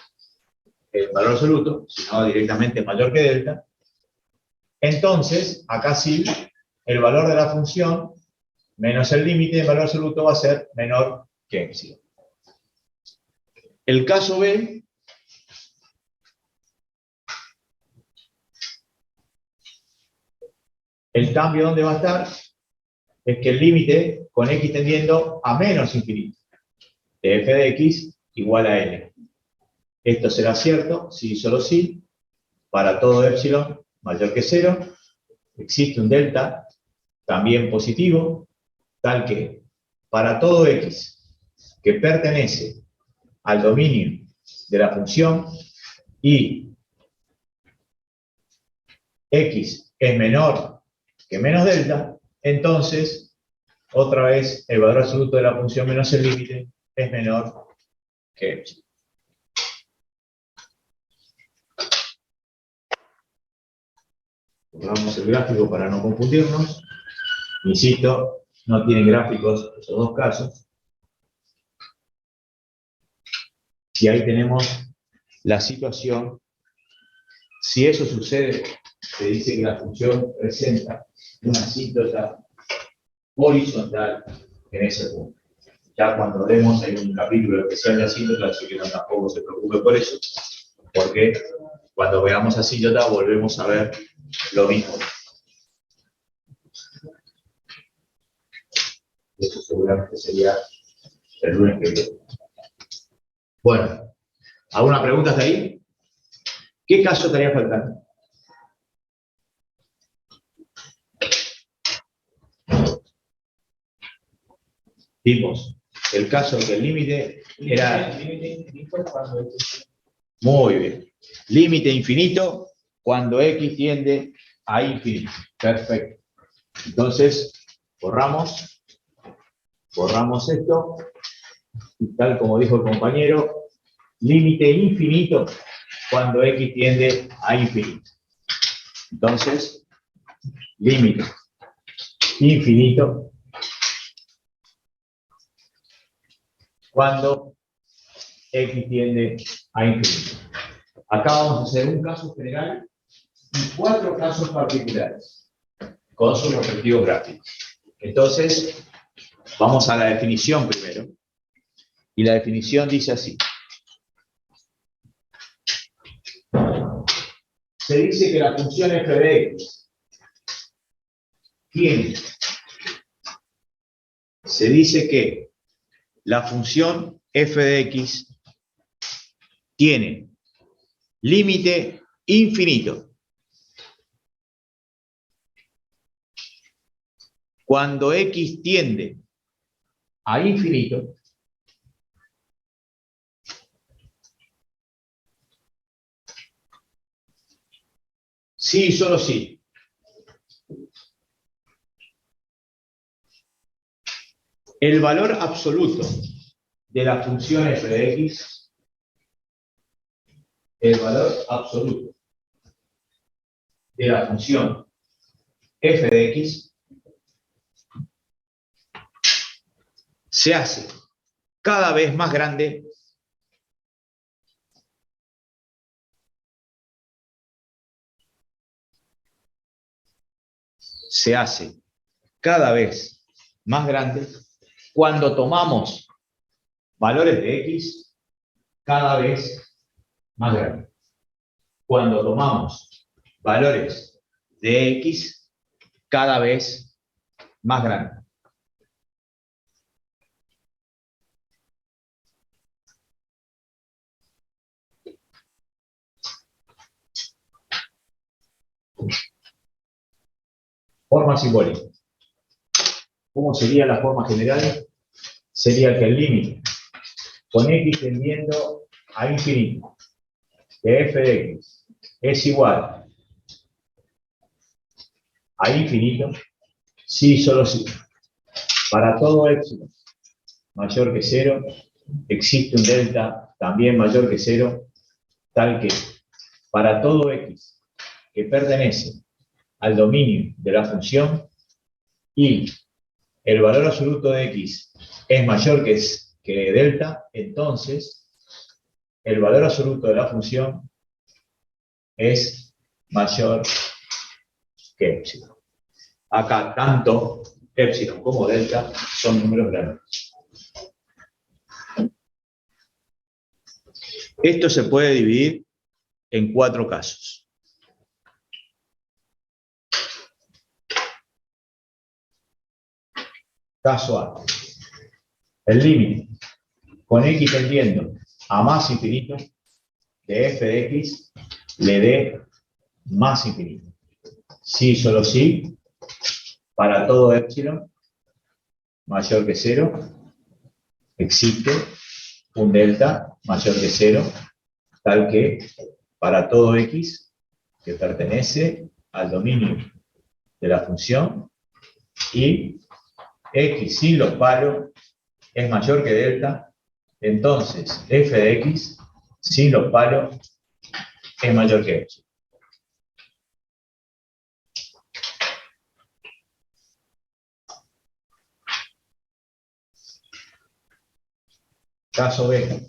el valor absoluto, sino directamente mayor que delta. Entonces, acá sí, el valor de la función menos el límite del valor absoluto va a ser menor que epsilon. El caso B, el cambio donde va a estar es que el límite con x tendiendo a menos infinito de f de x igual a n. Esto será cierto si y solo si para todo epsilon mayor que 0 existe un delta también positivo, tal que para todo x que pertenece al dominio de la función y x es menor que menos delta, entonces, otra vez, el valor absoluto de la función menos el límite es menor que epsilon. Pongamos el gráfico para no confundirnos. Insisto, no tienen gráficos esos dos casos. Y ahí tenemos la situación. Si eso sucede, se dice que la función presenta una asíntota horizontal en ese punto. Ya cuando vemos, hay un capítulo especial de asíntota, así que no tampoco se preocupe por eso, porque cuando veamos asíntota volvemos a ver lo mismo. Eso seguramente sería el lunes que viene. Bueno, ¿alguna pregunta hasta ahí? ¿Qué caso estaría faltando? Vimos el caso que el límite era... Muy bien. Límite infinito cuando x tiende a infinito. Perfecto. Entonces, borramos esto. Y tal como dijo el compañero, límite infinito cuando x tiende a infinito. Entonces, límite infinito cuando x tiende a infinito. Acá vamos a hacer un caso general y 4 casos particulares con sus respectivos gráficos. Entonces, vamos a la definición primero. Y la definición dice así. Se dice que la función f de x tiene. Se dice que la función f de x tiene límite infinito cuando x tiende a infinito sí y solo sí el valor absoluto de la función f de x, el valor absoluto de la función f de x se hace cada vez más grande cuando tomamos valores de x cada vez más grandes. Cuando tomamos valores de x cada vez más grandes. Forma simbólica. ¿Cómo sería la forma general? Sería que el límite con x tendiendo a infinito de f de x es igual a infinito si y solo si para todo épsilon mayor que 0 existe un delta también mayor que 0 tal que para todo x que pertenece al dominio de la función y el valor absoluto de x es mayor que delta, entonces el valor absoluto de la función es mayor que épsilon. Acá tanto épsilon como delta son números grandes. Esto se puede dividir en 4 casos. Caso A. El límite con x tendiendo a más infinito de f de x le dé más infinito. Sí, solo sí, para todo épsilon mayor que 0 existe un delta mayor que 0, tal que para todo x que pertenece al dominio de la función y x sin los palos es mayor que delta, entonces f de x sin los palos es mayor que epsilon. Caso B.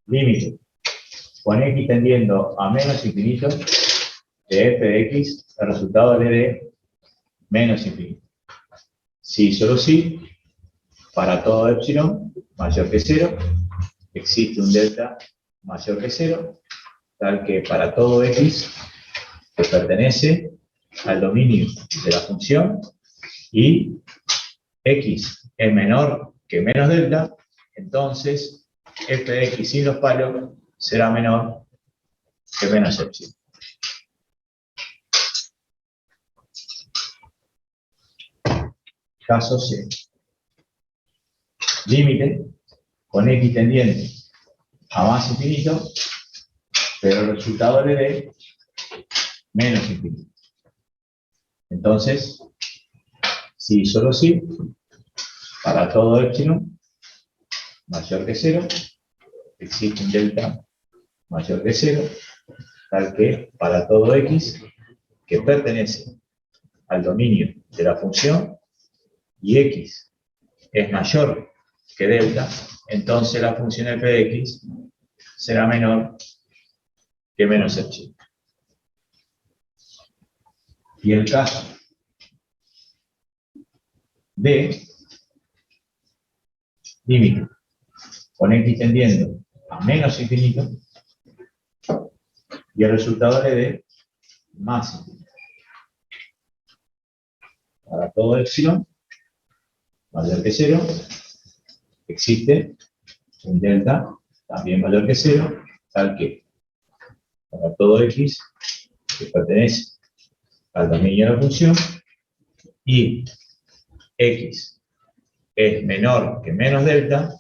Límite con x tendiendo a menos infinito de f de x, el resultado le dé menos infinito. Sí, solo sí, para todo épsilon mayor que 0, existe un delta mayor que 0, tal que para todo x que pertenece al dominio de la función y x es menor que menos delta, entonces f de x sin los palos será menor que menos epsilon. Caso C. Límite con x tendiente a más infinito, pero el resultado le dé menos infinito. Entonces, sí, solo sí, para todo epsilon mayor que 0, existe un delta mayor que 0, tal que para todo x que pertenece al dominio de la función y x es mayor que delta, entonces la función f de x será menor que menos epsilon. Y el caso de límite con x tendiendo a menos infinito y el resultado le dé más infinito. Para todo epsilon mayor que 0 existe un delta también mayor que 0, tal que para todo x que pertenece al dominio de la función y x es menor que menos delta,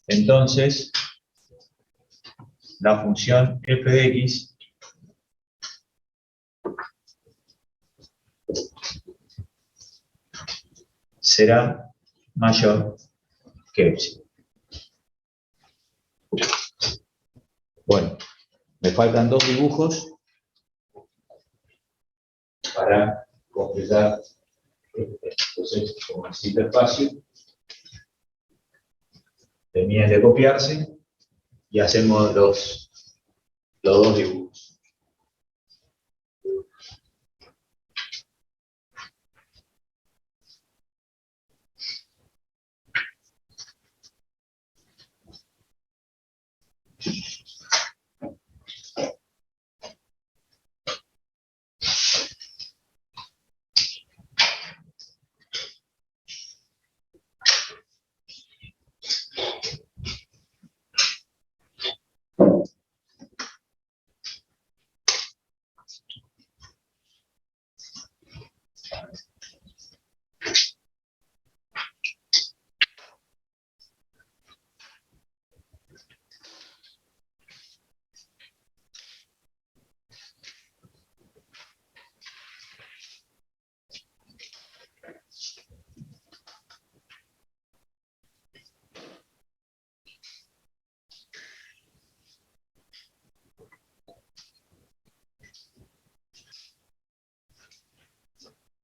entonces la función f de x será mayor que epsilon. Bueno, me faltan 2 dibujos para completar este. Entonces, como necesito espacio, terminen de copiarse y hacemos los 2 dibujos.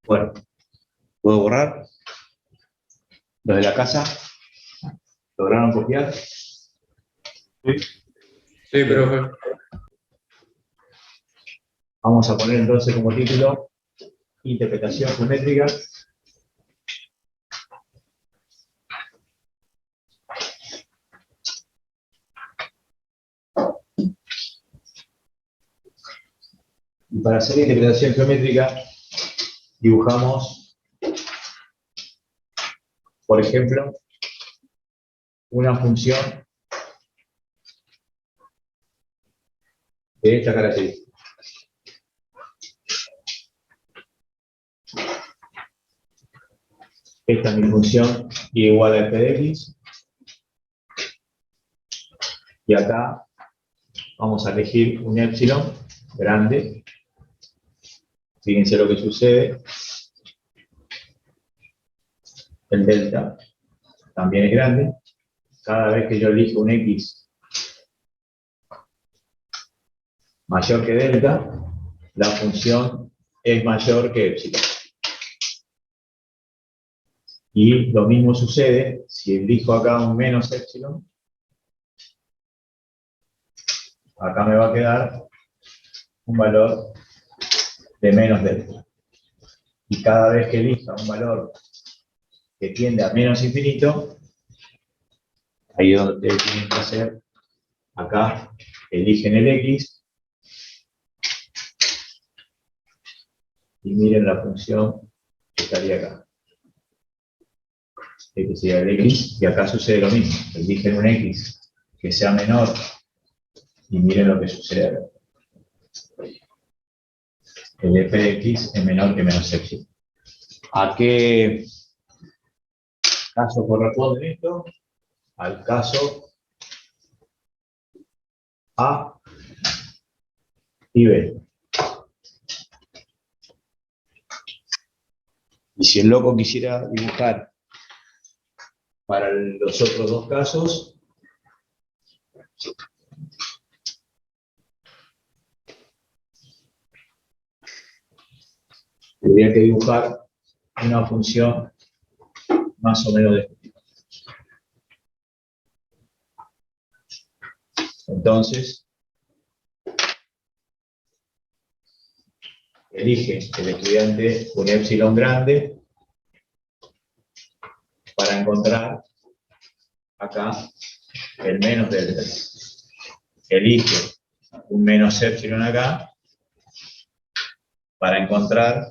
Bueno, ¿puedo borrar? ¿Los de la casa lograron copiar? Sí, profe. Vamos a poner entonces como título interpretación geométrica y para hacer interpretación geométrica dibujamos, por ejemplo, una función de esta característica. Esta es mi función igual a f de x. Y acá vamos a elegir un epsilon grande. Fíjense lo que sucede. El delta también es grande. Cada vez que yo elijo un x mayor que delta, la función es mayor que epsilon. Y lo mismo sucede si elijo acá un menos epsilon. Acá me va a quedar un valor de menos delta. Y cada vez que elija un valor que tiende a menos infinito, ahí es donde ustedes tienen que hacer, acá eligen el x y miren la función que estaría acá. Este sería el x, y acá sucede lo mismo. Eligen un x que sea menor y miren lo que sucede acá. el f de x es menor que menos epsilon. ¿A qué caso corresponde esto? Al caso A y B. Y si el loco quisiera dibujar para los otros dos casos, tendría que dibujar una función más o menos de este tipo. Entonces, elige el estudiante un epsilon grande para encontrar acá el menos delta. Elige un menos epsilon acá para encontrar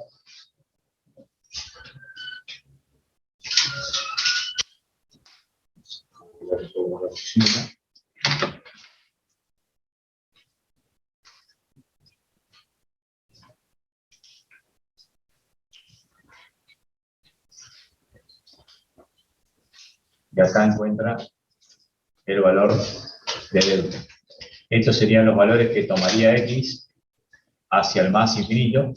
y acá encuentra el valor de delta. Estos serían los valores que tomaría x hacia el más infinito.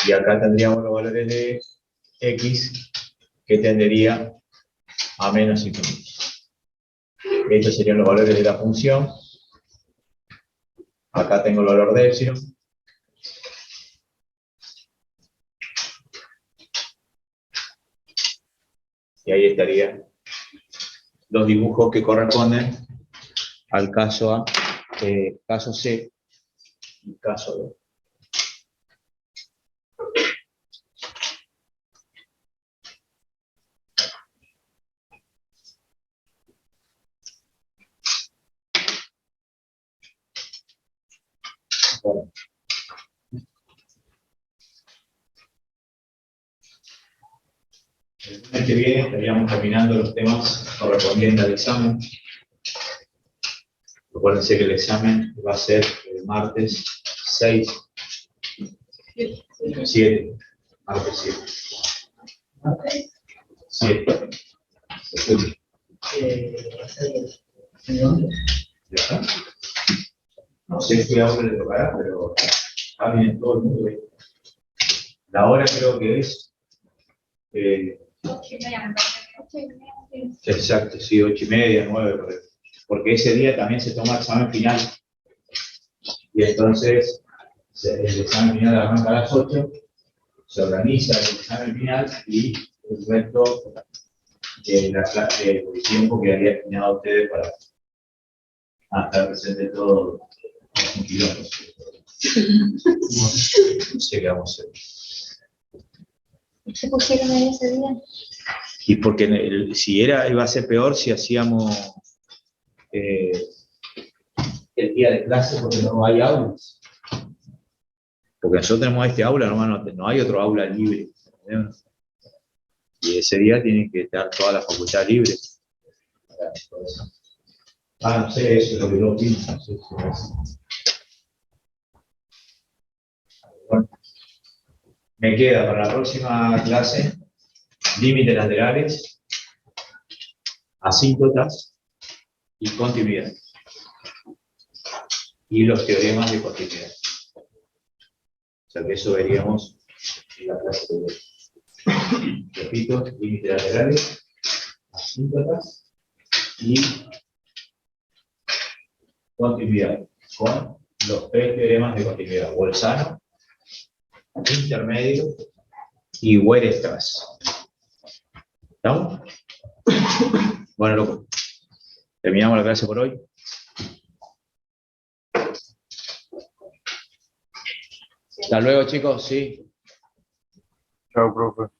Y acá tendríamos los valores de x que tendería a menos infinito. Estos serían los valores de la función. Acá tengo el valor de epsilon. Y ahí estarían los dibujos que corresponden al caso A, caso C y caso D. Bueno. El lunes que viene estaríamos terminando los temas correspondientes al examen. Acuérdense que el examen va a ser el martes 6, 7, martes 7. 7. ¿Ya? No sé qué hora le tocará, pero está bien todo el mundo. La hora creo que es... exacto, sí, 8:30, 9, porque ese día también se toma examen final. Y entonces el examen final arranca a las 8, se organiza el examen final y el resto de la clase de tiempo que había destinado a ustedes para estar presente todo un kilómetro. No sé qué vamos a hacer. ¿Qué pusieron ahí ese día? Y porque iba a ser peor si hacíamos el día de clase porque no hay aulas. Porque nosotros tenemos este aula, no hay otro aula libre. ¿Entendés? Y ese día tiene que estar toda la facultad libre. No sé, eso es lo que yo pienso. No sé si es. Bueno, me queda para la próxima clase límites laterales, asíntotas y continuidad. Y los teoremas de continuidad. O sea que eso veríamos en la clase de hoy. Repito, límites laterales, asíntotas y continuidad. Con los 3 teoremas de continuidad. Bolzano, intermedio y Weierstrass. ¿Estamos? Bueno, loco. Terminamos la clase por hoy. Hasta luego, chicos. Sí. Chao, profe.